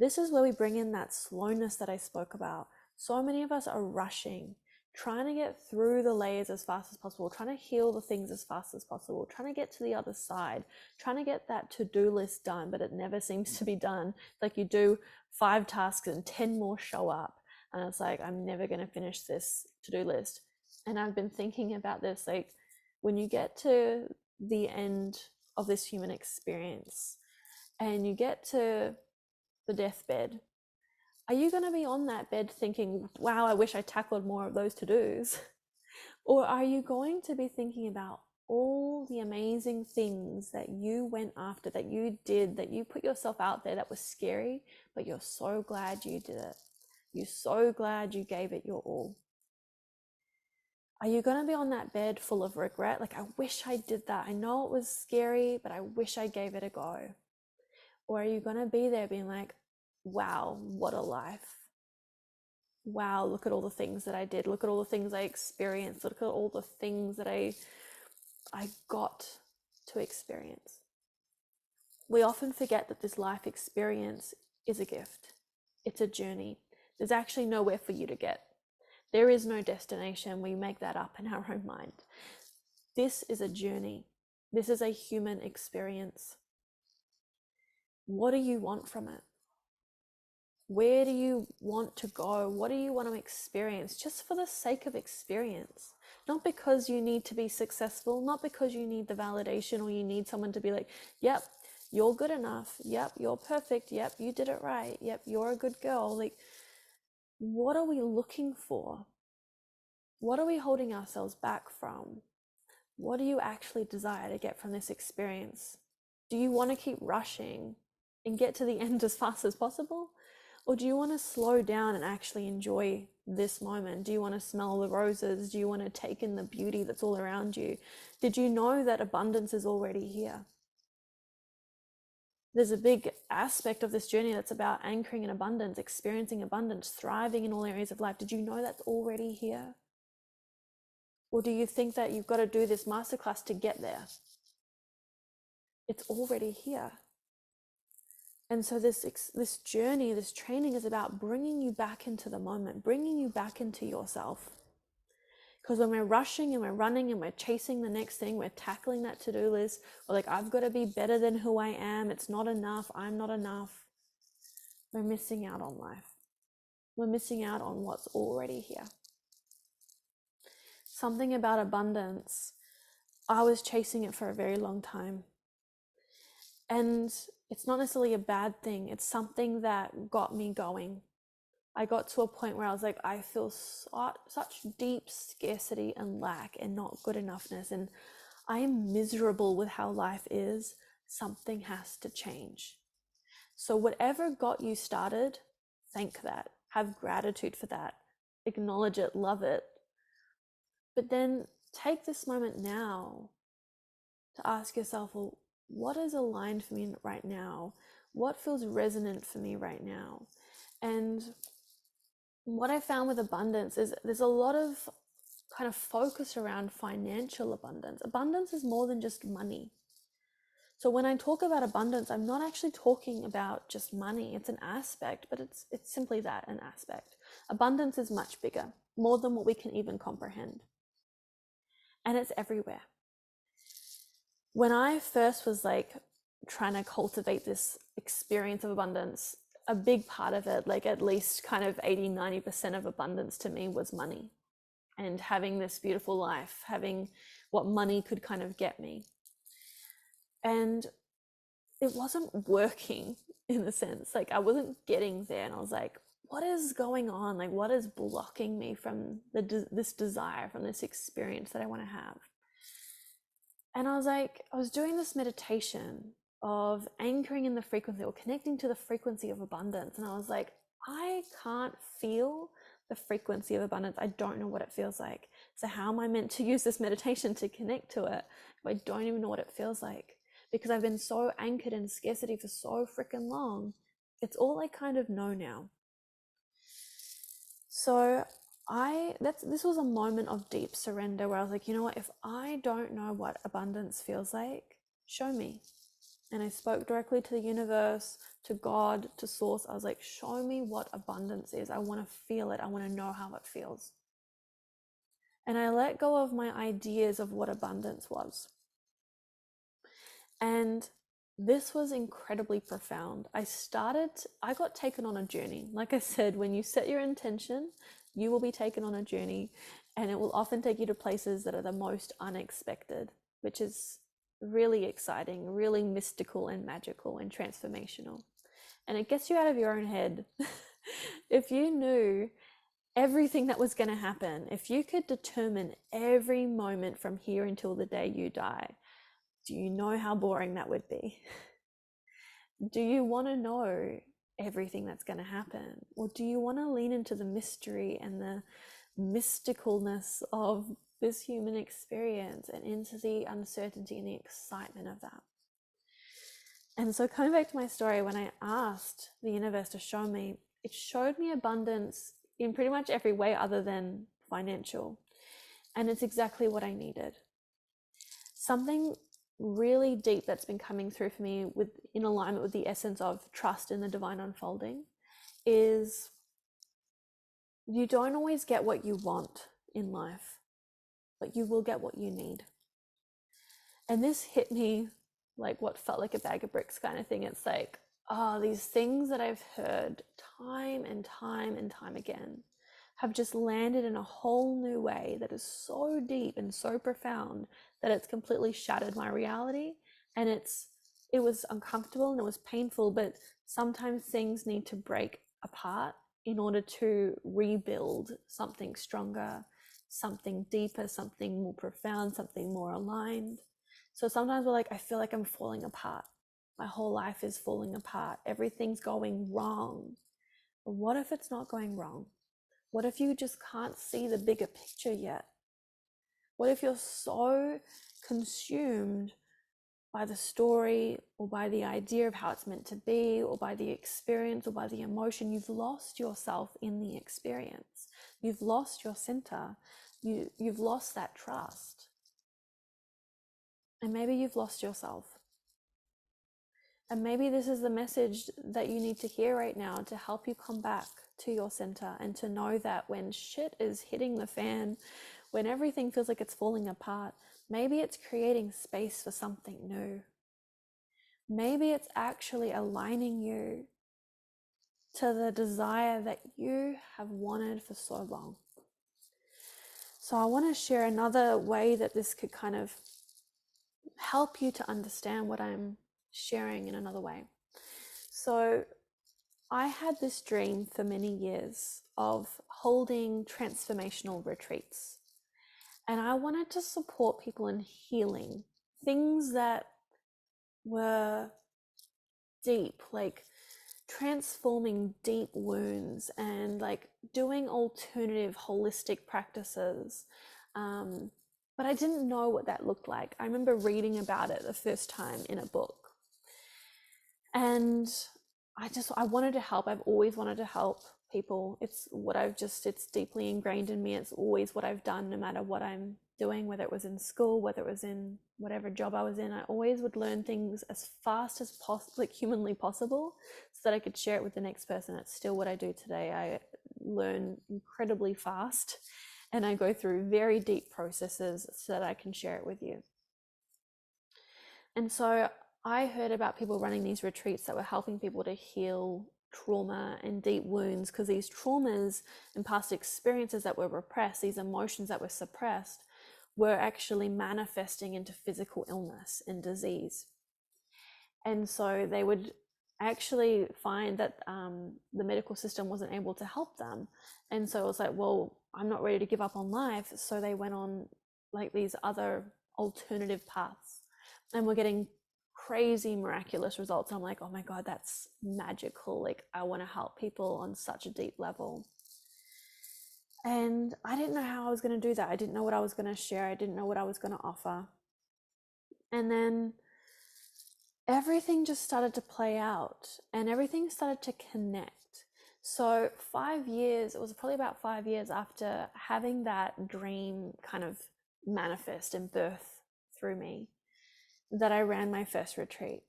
This is where we bring in that slowness that I spoke about. So many of us are rushing, trying to get through the layers as fast as possible, trying to heal the things as fast as possible, trying to get to the other side, trying to get that to-do list done, but it never seems to be done. Like you do 5 tasks and 10 more show up. And it's like, I'm never going to finish this to-do list. And I've been thinking about this, like when you get to the end of this human experience and you get to the deathbed, are you going to be on that bed thinking, wow, I wish I tackled more of those to-dos? Or are you going to be thinking about all the amazing things that you went after, that you did, that you put yourself out there, that was scary, but you're so glad you did it? You're so glad you gave it your all. Are you going to be on that bed full of regret? Like, I wish I did that. I know it was scary, but I wish I gave it a go. Or are you going to be there being like, wow, what a life. Wow, look at all the things that I did. Look at all the things I experienced. Look at all the things that I got to experience. We often forget that this life experience is a gift. It's a journey. There's actually nowhere for you to get. There is no destination. We make that up in our own mind. This is a journey. This is a human experience. What do you want from it? Where do you want to go? What do you want to experience just for the sake of experience? Not because you need to be successful, not because you need the validation or you need someone to be like, yep, you're good enough. Yep, you're perfect. Yep, you did it right. Yep, you're a good girl. Like, what are we looking for? What are we holding ourselves back from? What do you actually desire to get from this experience? Do you want to keep rushing and get to the end as fast as possible? Or do you want to slow down and actually enjoy this moment? Do you want to smell the roses? Do you want to take in the beauty that's all around you? Did you know that abundance is already here? There's a big aspect of this journey that's about anchoring in abundance, experiencing abundance, thriving in all areas of life. Did you know that's already here? Or do you think that you've got to do this masterclass to get there? It's already here. And so this journey, this training is about bringing you back into the moment, bringing you back into yourself. Because when we're rushing and we're running and we're chasing the next thing, we're tackling that to-do list, we're like, I've got to be better than who I am. It's not enough. I'm not enough. We're missing out on life. We're missing out on what's already here. Something about abundance, I was chasing it for a very long time. And it's not necessarily a bad thing. It's something that got me going. I got to a point where I was like, I feel such deep scarcity and lack and not good enoughness. And I am miserable with how life is. Something has to change. So whatever got you started, thank that. Have gratitude for that. Acknowledge it, love it. But then take this moment now to ask yourself, well, what is aligned for me right now? What feels resonant for me right now? And what I found with abundance is there's a lot of kind of focus around financial abundance. Abundance is more than just money. So when I talk about abundance, I'm not actually talking about just money. It's an aspect, but it's simply that, an aspect. Abundance is much bigger, more than what we can even comprehend. And it's everywhere. When I first was like trying to cultivate this experience of abundance, a big part of it, like at least kind of 80-90% of abundance to me was money and having this beautiful life, having what money could kind of get me. And it wasn't working in a sense, like I wasn't getting there. And I was like, what is going on? Like, what is blocking me from this desire, from this experience that I want to have? And I was like, I was doing this meditation of anchoring in the frequency or connecting to the frequency of abundance. And I was like, I can't feel the frequency of abundance. I don't know what it feels like. So how am I meant to use this meditation to connect to it if I don't even know what it feels like? Because I've been so anchored in scarcity for so freaking long. It's all I kind of know now. So this was a moment of deep surrender where I was like, you know what, if I don't know what abundance feels like, show me. And I spoke directly to the universe, to God, to source. I was like, show me what abundance is. I want to feel it. I want to know how it feels. And I let go of my ideas of what abundance was. And this was incredibly profound. I got taken on a journey. Like I said, when you set your intention, you will be taken on a journey, and it will often take you to places that are the most unexpected, which is really exciting, really mystical and magical and transformational. And it gets you out of your own head. If you knew everything that was going to happen, if you could determine every moment from here until the day you die, do you know how boring that would be? Do you want to know everything that's going to happen? Or do you want to lean into the mystery and the mysticalness of this human experience and into the uncertainty and the excitement of that? And so coming back to my story, when I asked the universe to show me, it showed me abundance in pretty much every way other than financial. And it's exactly what I needed. Something really deep that's been coming through for me in alignment with the essence of trust in the divine unfolding is you don't always get what you want in life, but you will get what you need. And this hit me like what felt like a bag of bricks kind of thing. It's like, these things that I've heard time and time and time again have just landed in a whole new way that is so deep and so profound that it's completely shattered my reality. And it was uncomfortable and it was painful, but sometimes things need to break apart in order to rebuild something stronger, something deeper, something more profound, something more aligned. So sometimes we're like, I feel like I'm falling apart. my whole life is falling apart. Everything's going wrong. But what if it's not going wrong? What if you just can't see the bigger picture yet? What if you're so consumed by the story or by the idea of how it's meant to be or by the experience or by the emotion, you've lost yourself in the experience. You've lost your center. You've lost that trust. And maybe you've lost yourself. And maybe this is the message that you need to hear right now to help you come back to your center and to know that when shit is hitting the fan, when everything feels like it's falling apart, maybe it's creating space for something new. Maybe it's actually aligning you to the desire that you have wanted for so long. So I want to share another way that this could kind of help you to understand what I'm sharing in another way. So I had this dream for many years of holding transformational retreats. And I wanted to support people in healing things that were deep, like transforming deep wounds and like doing alternative holistic practices. But I didn't know what that looked like. I remember reading about it the first time in a book. And I wanted to help. I've always wanted to help people. It's deeply ingrained in me. It's always what I've done, no matter what I'm doing, whether it was in school, whether it was in whatever job I was in. I always would learn things as fast as possible, like humanly possible, so that I could share it with the next person. It's still what I do today. I learn incredibly fast and I go through very deep processes so that I can share it with you. And so I heard about people running these retreats that were helping people to heal trauma and deep wounds, because these traumas and past experiences that were repressed, these emotions that were suppressed, were actually manifesting into physical illness and disease. And so they would actually find that the medical system wasn't able to help them. And so it was like, well, I'm not ready to give up on life. So they went on like these other alternative paths and we're getting crazy miraculous results. I'm like, oh my God, that's magical. Like, I want to help people on such a deep level. And I didn't know how I was going to do that. I didn't know what I was going to share. I didn't know what I was going to offer. And then everything just started to play out and everything started to connect. So 5 years, it was probably about 5 years after having that dream kind of manifest and birth through me, that I ran my first retreat.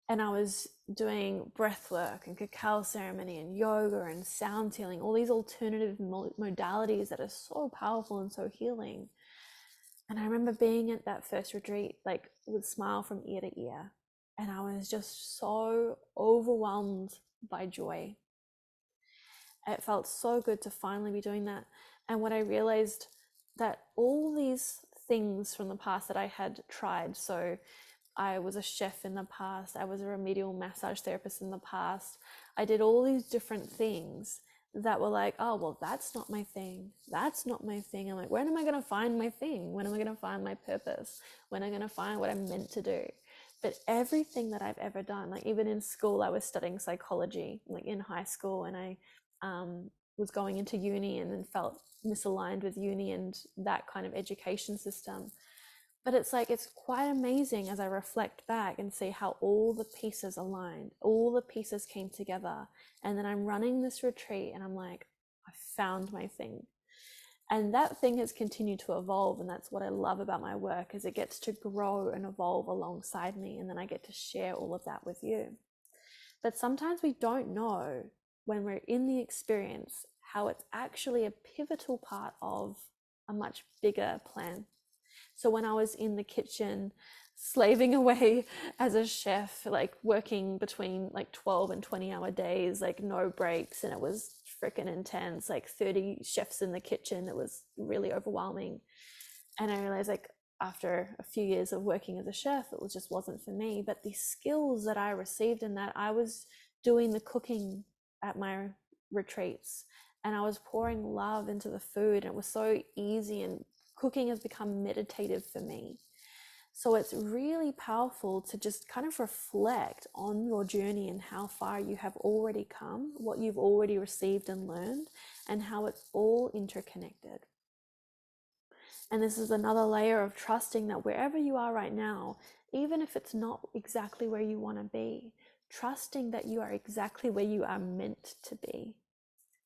And I was doing breath work and cacao ceremony and yoga and sound healing, all these alternative modalities that are so powerful and so healing. And I remember being at that first retreat, like with smile from ear to ear. And I was just so overwhelmed by joy. It felt so good to finally be doing that. And when I realized that all these things from the past that I had tried, so I was a chef in the past, I was a remedial massage therapist in the past, I did all these different things that were like, oh, well, that's not my thing. That's not my thing. I'm like, when am I going to find my thing? When am I going to find my purpose? When am I going to find what I'm meant to do? But everything that I've ever done, like even in school, I was studying psychology, like in high school, and I was going into uni and then felt misaligned with uni and that kind of education system. But it's like, it's quite amazing as I reflect back and see how all the pieces aligned, all the pieces came together. And then I'm running this retreat and I'm like, I found my thing. And that thing has continued to evolve. And that's what I love about my work, is it gets to grow and evolve alongside me. And then I get to share all of that with you. But sometimes we don't know when we're in the experience how it's actually a pivotal part of a much bigger plan. So when I was in the kitchen slaving away as a chef, like working between like 12 and 20-hour days, like no breaks, and it was freaking intense, like 30 chefs in the kitchen, it was really overwhelming. And I realized, like, after a few years of working as a chef, it just wasn't for me. But the skills that I received in that, I was doing the cooking at my retreats and I was pouring love into the food, and it was so easy, and cooking has become meditative for me. So it's really powerful to just kind of reflect on your journey and how far you have already come, what you've already received and learned, and how it's all interconnected. And this is another layer of trusting that wherever you are right now, even if it's not exactly where you want to be, trusting that you are exactly where you are meant to be.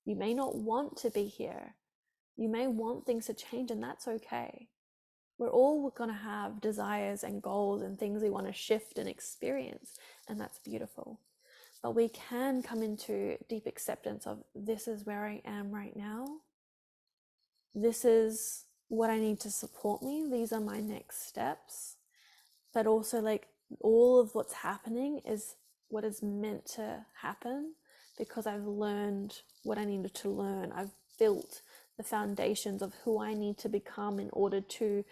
You may not want to be here. You may want things to change, and that's okay. We're all going to have desires and goals and things we want to shift and experience, and that's beautiful. But we can come into deep acceptance of, this is where I am right now. This is what I need to support me. These are my next steps. But also, like, all of what's happening is what is meant to happen, because I've learned what I needed to learn. I've built the foundations of who I need to become in order to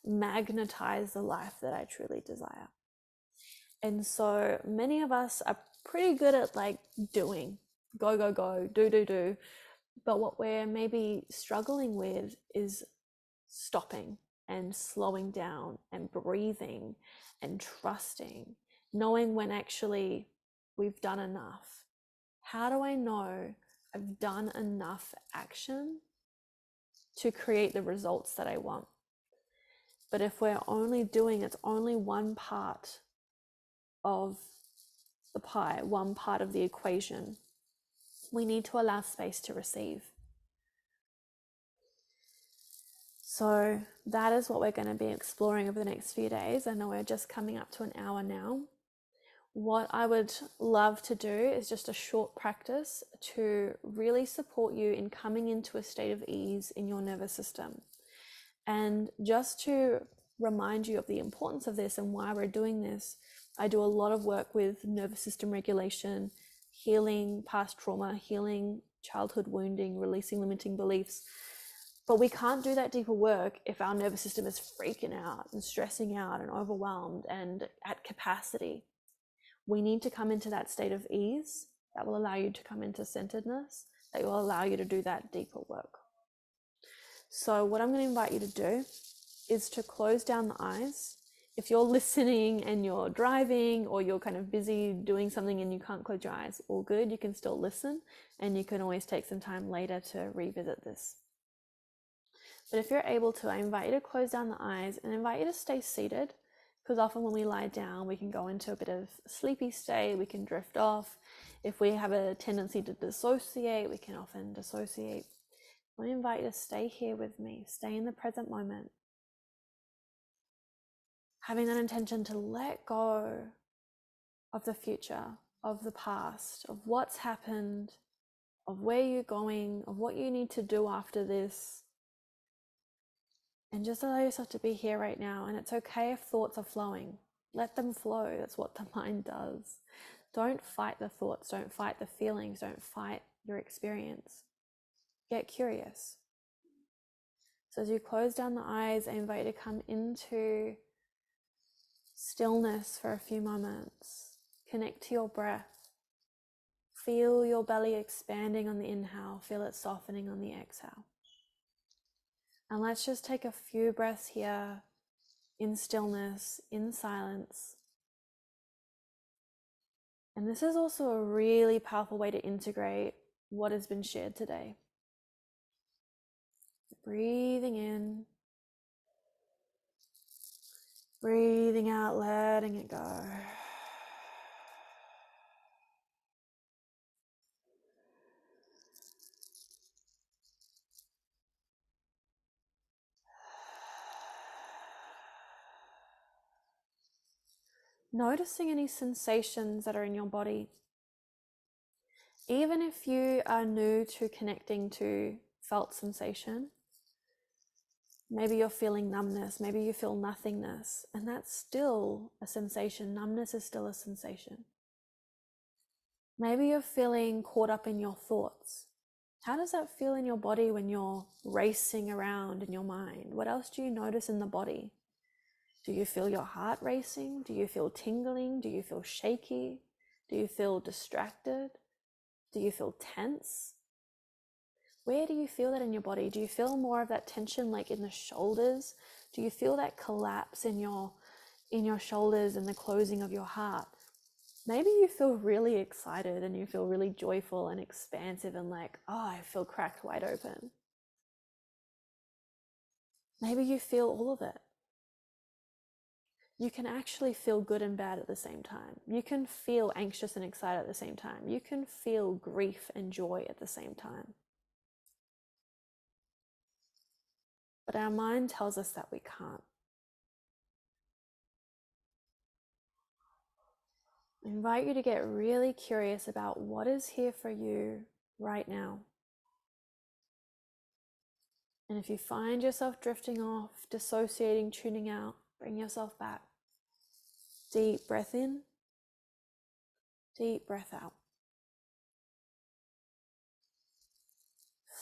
magnetize the life that I truly desire. And so many of us are pretty good at like doing, go, go, go, do. But what we're maybe struggling with is stopping and slowing down and breathing and trusting, knowing when actually we've done enough. How do I know I've done enough action to create the results that I want? But if we're only doing, it's only one part of the pie, one part of the equation. We need to allow space to receive. So that is what we're going to be exploring over the next few days. I know we're just coming up to an hour now. What I would love to do is just a short practice to really support you in coming into a state of ease in your nervous system. And just to remind you of the importance of this and why we're doing this, I do a lot of work with nervous system regulation, healing past trauma, healing childhood wounding, releasing limiting beliefs. But we can't do that deeper work if our nervous system is freaking out and stressing out and overwhelmed and at capacity. We need to come into that state of ease that will allow you to come into centeredness, that will allow you to do that deeper work. So what I'm going to invite you to do is to close down the eyes. If you're listening and you're driving, or you're kind of busy doing something and you can't close your eyes, all good. You can still listen, and you can always take some time later to revisit this. But if you're able to, I invite you to close down the eyes and invite you to stay seated, because often when we lie down, we can go into a bit of sleepy state, we can drift off. If we have a tendency to dissociate, we can often dissociate. I want to invite you to stay here with me, stay in the present moment, having that intention to let go of the future, of the past, of what's happened, of where you're going, of what you need to do after this. And just allow yourself to be here right now. And it's okay if thoughts are flowing. Let them flow. That's what the mind does. Don't fight the thoughts. Don't fight the feelings. Don't fight your experience. Get curious. So as you close down the eyes, I invite you to come into stillness for a few moments. Connect to your breath. Feel your belly expanding on the inhale. Feel it softening on the exhale. And let's just take a few breaths here in stillness, in silence. And this is also a really powerful way to integrate what has been shared today. Breathing in, breathing out, letting it go. Noticing any sensations that are in your body. Even if you are new to connecting to felt sensation, maybe you're feeling numbness, maybe you feel nothingness, and that's still a sensation. Numbness is still a sensation. Maybe you're feeling caught up in your thoughts. How does that feel in your body when you're racing around in your mind? What else do you notice in the body? Do you feel your heart racing? Do you feel tingling? Do you feel shaky? Do you feel distracted? Do you feel tense? Where do you feel that in your body? Do you feel more of that tension like in the shoulders? Do you feel that collapse in your in your shoulders and the closing of your heart. Maybe you feel really excited and you feel really joyful and expansive and like, oh, I feel cracked wide open. Maybe you feel all of it. You can actually feel good and bad at the same time. You can feel anxious and excited at the same time. You can feel grief and joy at the same time. But our mind tells us that we can't. I invite you to get really curious about what is here for you right now. And if you find yourself drifting off, dissociating, tuning out, bring yourself back. Deep breath in, deep breath out.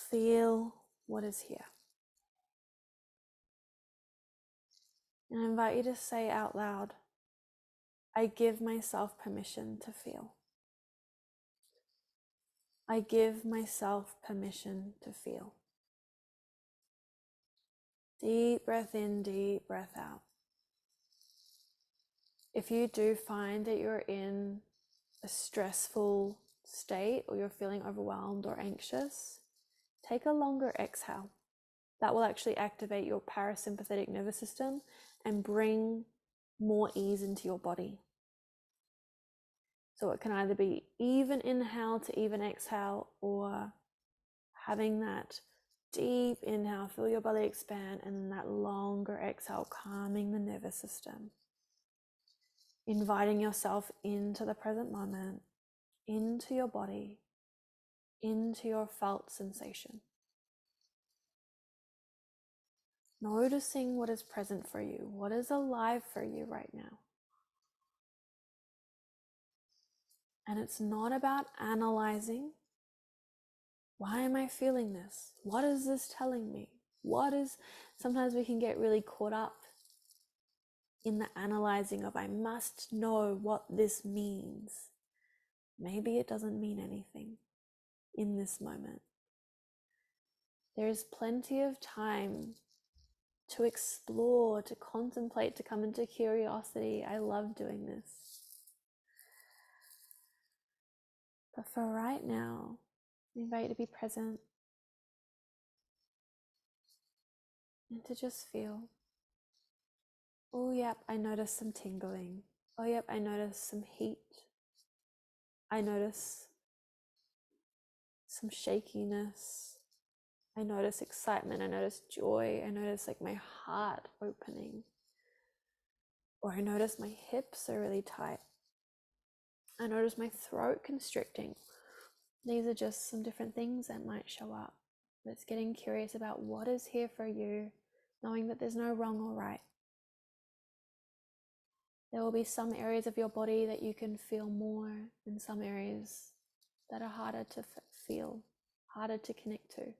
Feel what is here. And I invite you to say out loud, I give myself permission to feel. I give myself permission to feel. Deep breath in, deep breath out. If you do find that you're in a stressful state or you're feeling overwhelmed or anxious, take a longer exhale. That will actually activate your parasympathetic nervous system and bring more ease into your body. So it can either be even inhale to even exhale, or having that deep inhale, feel your belly expand, and then that longer exhale, calming the nervous system. Inviting yourself into the present moment, into your body, into your felt sensation. Noticing what is present for you, what is alive for you right now. And it's not about analyzing. Why am I feeling this? What is this telling me? Sometimes we can get really caught up in the analyzing of, I must know what this means. Maybe it doesn't mean anything in this moment. There is plenty of time to explore, to contemplate, to come into curiosity. I love doing this. But for right now, I invite you to be present and to just feel. Oh, yep, I notice some tingling. Oh, yep, I notice some heat. I notice some shakiness. I notice excitement. I notice joy. I notice like my heart opening. Or I notice my hips are really tight. I notice my throat constricting. These are just some different things that might show up. But it's getting curious about what is here for you, knowing that there's no wrong or right. There will be some areas of your body that you can feel more, and some areas that are harder to feel, harder to connect to.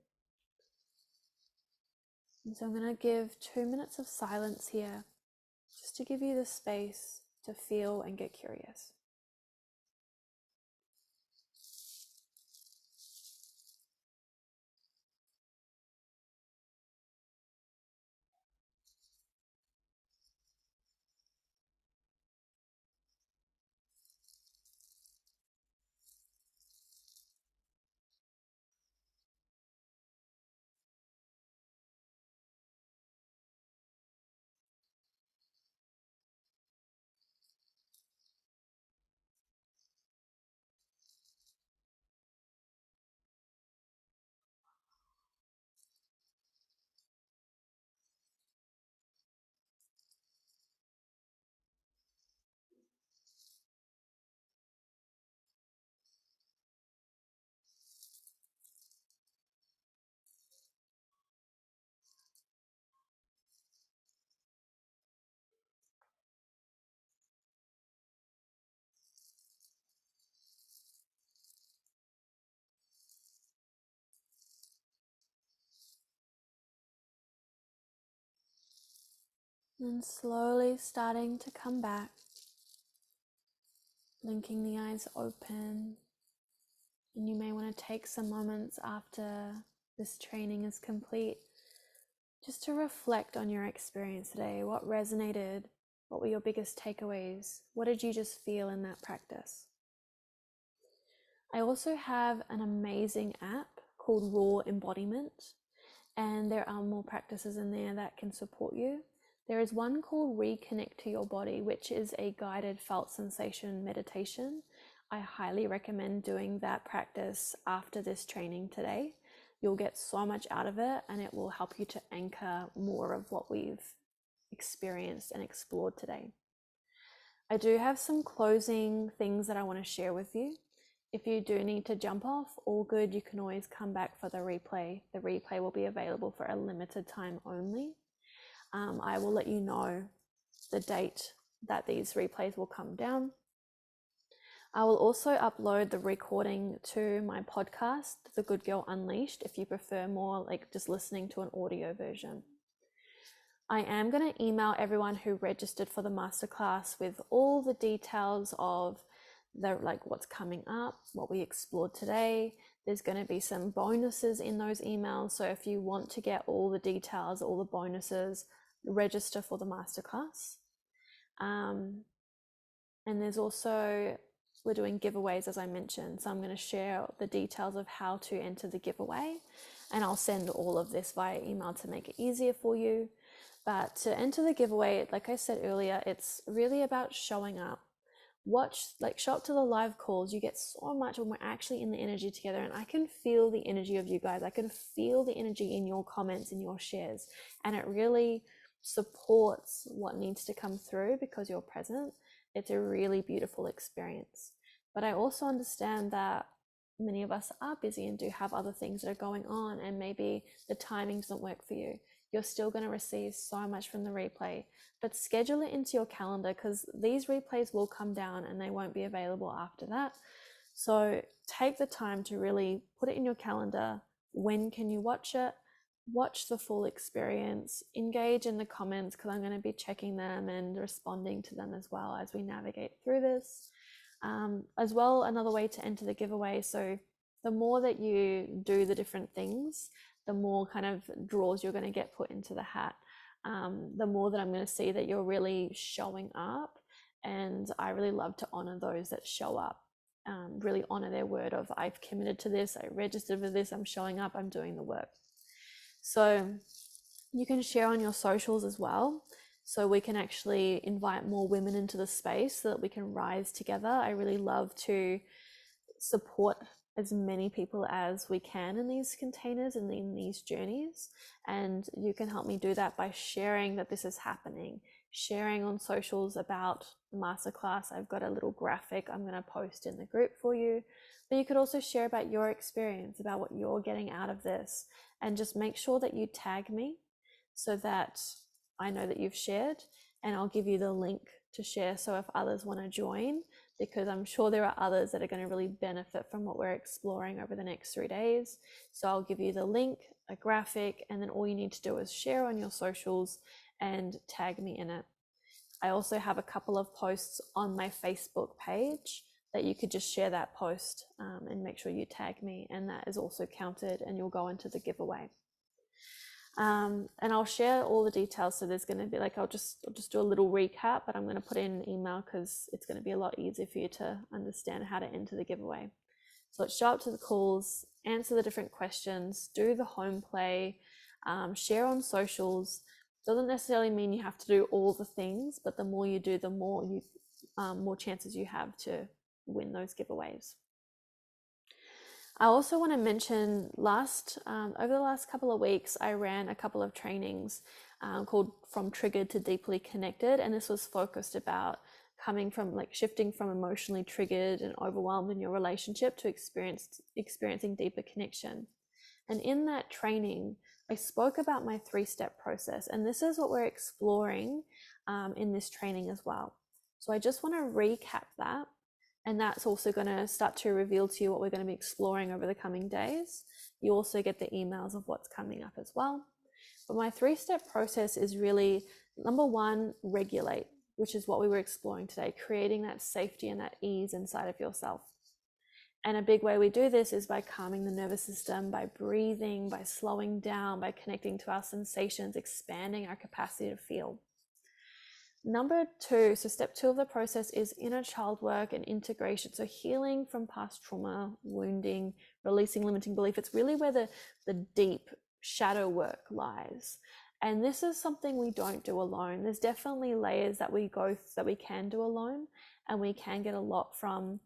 And so I'm going to give 2 minutes of silence here, just to give you the space to feel and get curious. And slowly starting to come back, blinking the eyes open. And you may want to take some moments after this training is complete just to reflect on your experience today. What resonated? What were your biggest takeaways? What did you just feel in that practice? I also have an amazing app called Raw Embodiment, and there are more practices in there that can support you. There is one called Reconnect to Your Body, which is a guided felt sensation meditation. I highly recommend doing that practice after this training today. You'll get so much out of it, and it will help you to anchor more of what we've experienced and explored today. I do have some closing things that I want to share with you. If you do need to jump off, all good, you can always come back for the replay. The replay will be available for a limited time only. I will let you know the date that these replays will come down. I will also upload the recording to my podcast, The Good Girl Unleashed, if you prefer more like just listening to an audio version. I am going to email everyone who registered for the masterclass with all the details of what's coming up, what we explored today. There's going to be some bonuses in those emails. So if you want to get all the details, all the bonuses, register for the masterclass. And there's also, we're doing giveaways, as I mentioned. So I'm going to share the details of how to enter the giveaway, and I'll send all of this via email to make it easier for you. But to enter the giveaway, like I said earlier, it's really about showing up. Show up to the live calls. You get so much when we're actually in the energy together, and I can feel the energy of you guys. I can feel the energy in your comments, in your shares, and it really supports what needs to come through because you're present. It's a really beautiful experience. But I also understand that many of us are busy and do have other things that are going on, and maybe the timing doesn't work for you. You're still going to receive so much from the replay, but schedule it into your calendar because these replays will come down and they won't be available after that. So take the time to really put it in your calendar. When can you watch it? Watch the full experience, engage in the comments because I'm going to be checking them and responding to them as well as we navigate through this. As well, another way to enter the giveaway. So the more that you do the different things, the more kind of draws you're going to get put into the hat. The more that I'm going to see that you're really showing up. And I really love to honor those that show up, really honor their word of I've committed to this, I registered for this, I'm showing up, I'm doing the work. So you can share on your socials as well. So we can actually invite more women into the space so that we can rise together. I really love to support as many people as we can in these containers and in these journeys. And you can help me do that by sharing that this is happening, sharing on socials about the masterclass. I've got a little graphic I'm going to post in the group for you. But you could also share about your experience, about what you're getting out of this, and just make sure that you tag me so that I know that you've shared, and I'll give you the link to share. So if others want to join, because I'm sure there are others that are going to really benefit from what we're exploring over the next 3 days. So I'll give you the link, a graphic, and then all you need to do is share on your socials and tag me in it. I also have a couple of posts on my Facebook page that you could just share that post and make sure you tag me, and that is also counted and you'll go into the giveaway. And I'll share all the details. So there's going to be I'll just do a little recap, but I'm going to put in an email because it's going to be a lot easier for you to understand how to enter the giveaway. So let's show up to the calls, answer the different questions, do the home play, share on socials. Doesn't necessarily mean you have to do all the things, but the more you do, the more chances you have to win those giveaways. I also want to mention over the last couple of weeks, I ran a couple of trainings called From Triggered to Deeply Connected. And this was focused about shifting from emotionally triggered and overwhelmed in your relationship to experiencing deeper connection. And in that training, I spoke about my 3-step process. And this is what we're exploring in this training as well. So I just want to recap that. And that's also going to start to reveal to you what we're going to be exploring over the coming days. You also get the emails of what's coming up as well. But my 3-step process is really, number 1, regulate, which is what we were exploring today, creating that safety and that ease inside of yourself. And a big way we do this is by calming the nervous system, by breathing, by slowing down, by connecting to our sensations, expanding our capacity to feel. Number two, so step two of the process is inner child work and integration. So healing from past trauma, wounding, releasing limiting belief. It's really where the deep shadow work lies. And this is something we don't do alone. There's definitely layers that we can do alone, and we can get a lot from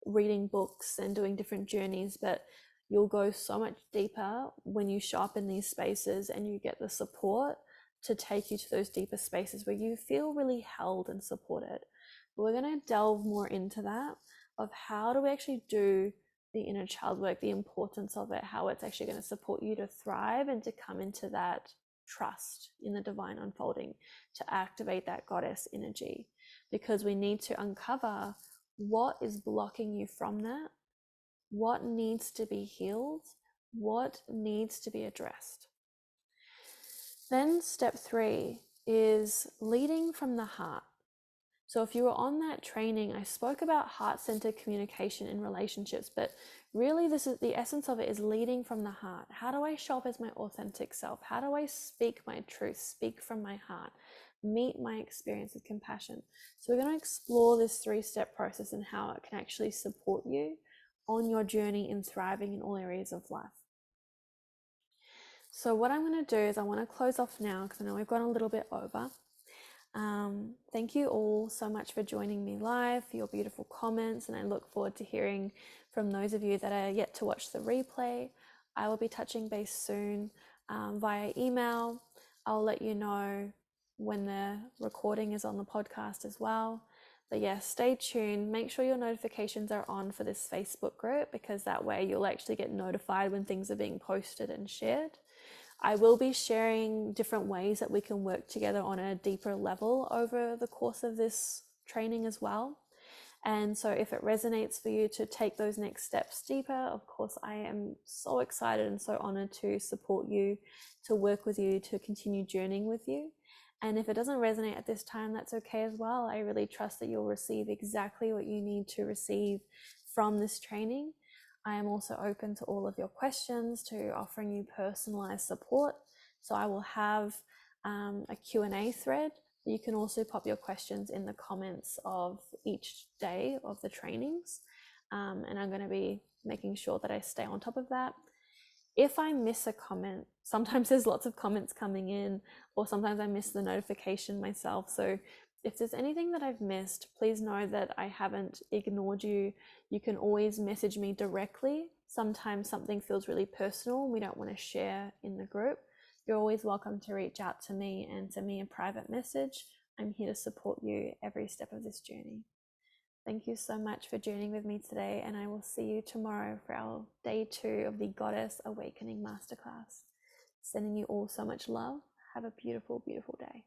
reading books and doing different journeys, but you'll go so much deeper when you show up in these spaces and you get the support to take you to those deeper spaces where you feel really held and supported. But we're going to delve more into that, of how do we actually do the inner child work, the importance of it, how it's actually going to support you to thrive and to come into that trust in the divine unfolding, to activate that goddess energy, because we need to uncover what is blocking you from that, what needs to be healed, what needs to be addressed. Then step three is leading from the heart. So if you were on that training, I spoke about heart-centered communication in relationships, but really this is the essence of it, is leading from the heart. How do I show up as my authentic self? How do I speak my truth, speak from my heart, meet my experience with compassion? So we're going to explore this three-step process and how it can actually support you on your journey in thriving in all areas of life. So what I'm going to do is I want to close off now because I know we've gone a little bit over. Thank you all so much for joining me live, for your beautiful comments, and I look forward to hearing from those of you that are yet to watch the replay. I will be touching base soon via email. I'll let you know when the recording is on the podcast as well. But yeah, stay tuned. Make sure your notifications are on for this Facebook group, because that way you'll actually get notified when things are being posted and shared. I will be sharing different ways that we can work together on a deeper level over the course of this training as well. And so if it resonates for you to take those next steps deeper, of course, I am so excited and so honored to support you, to work with you, to continue journeying with you. And if it doesn't resonate at this time, that's okay as well. I really trust that you'll receive exactly what you need to receive from this training. I am also open to all of your questions, to offering you personalized support. So I will have a Q&A thread. You can also pop your questions in the comments of each day of the trainings. And I'm going to be making sure that I stay on top of that. If I miss a comment, sometimes there's lots of comments coming in, or sometimes I miss the notification myself. So if there's anything that I've missed, please know that I haven't ignored you. You can always message me directly. Sometimes something feels really personal and we don't want to share in the group. You're always welcome to reach out to me and send me a private message. I'm here to support you every step of this journey. Thank you so much for journeying with me today, and I will see you tomorrow for our day 2 of the Goddess Awakening Masterclass. Sending you all so much love. Have a beautiful, beautiful day.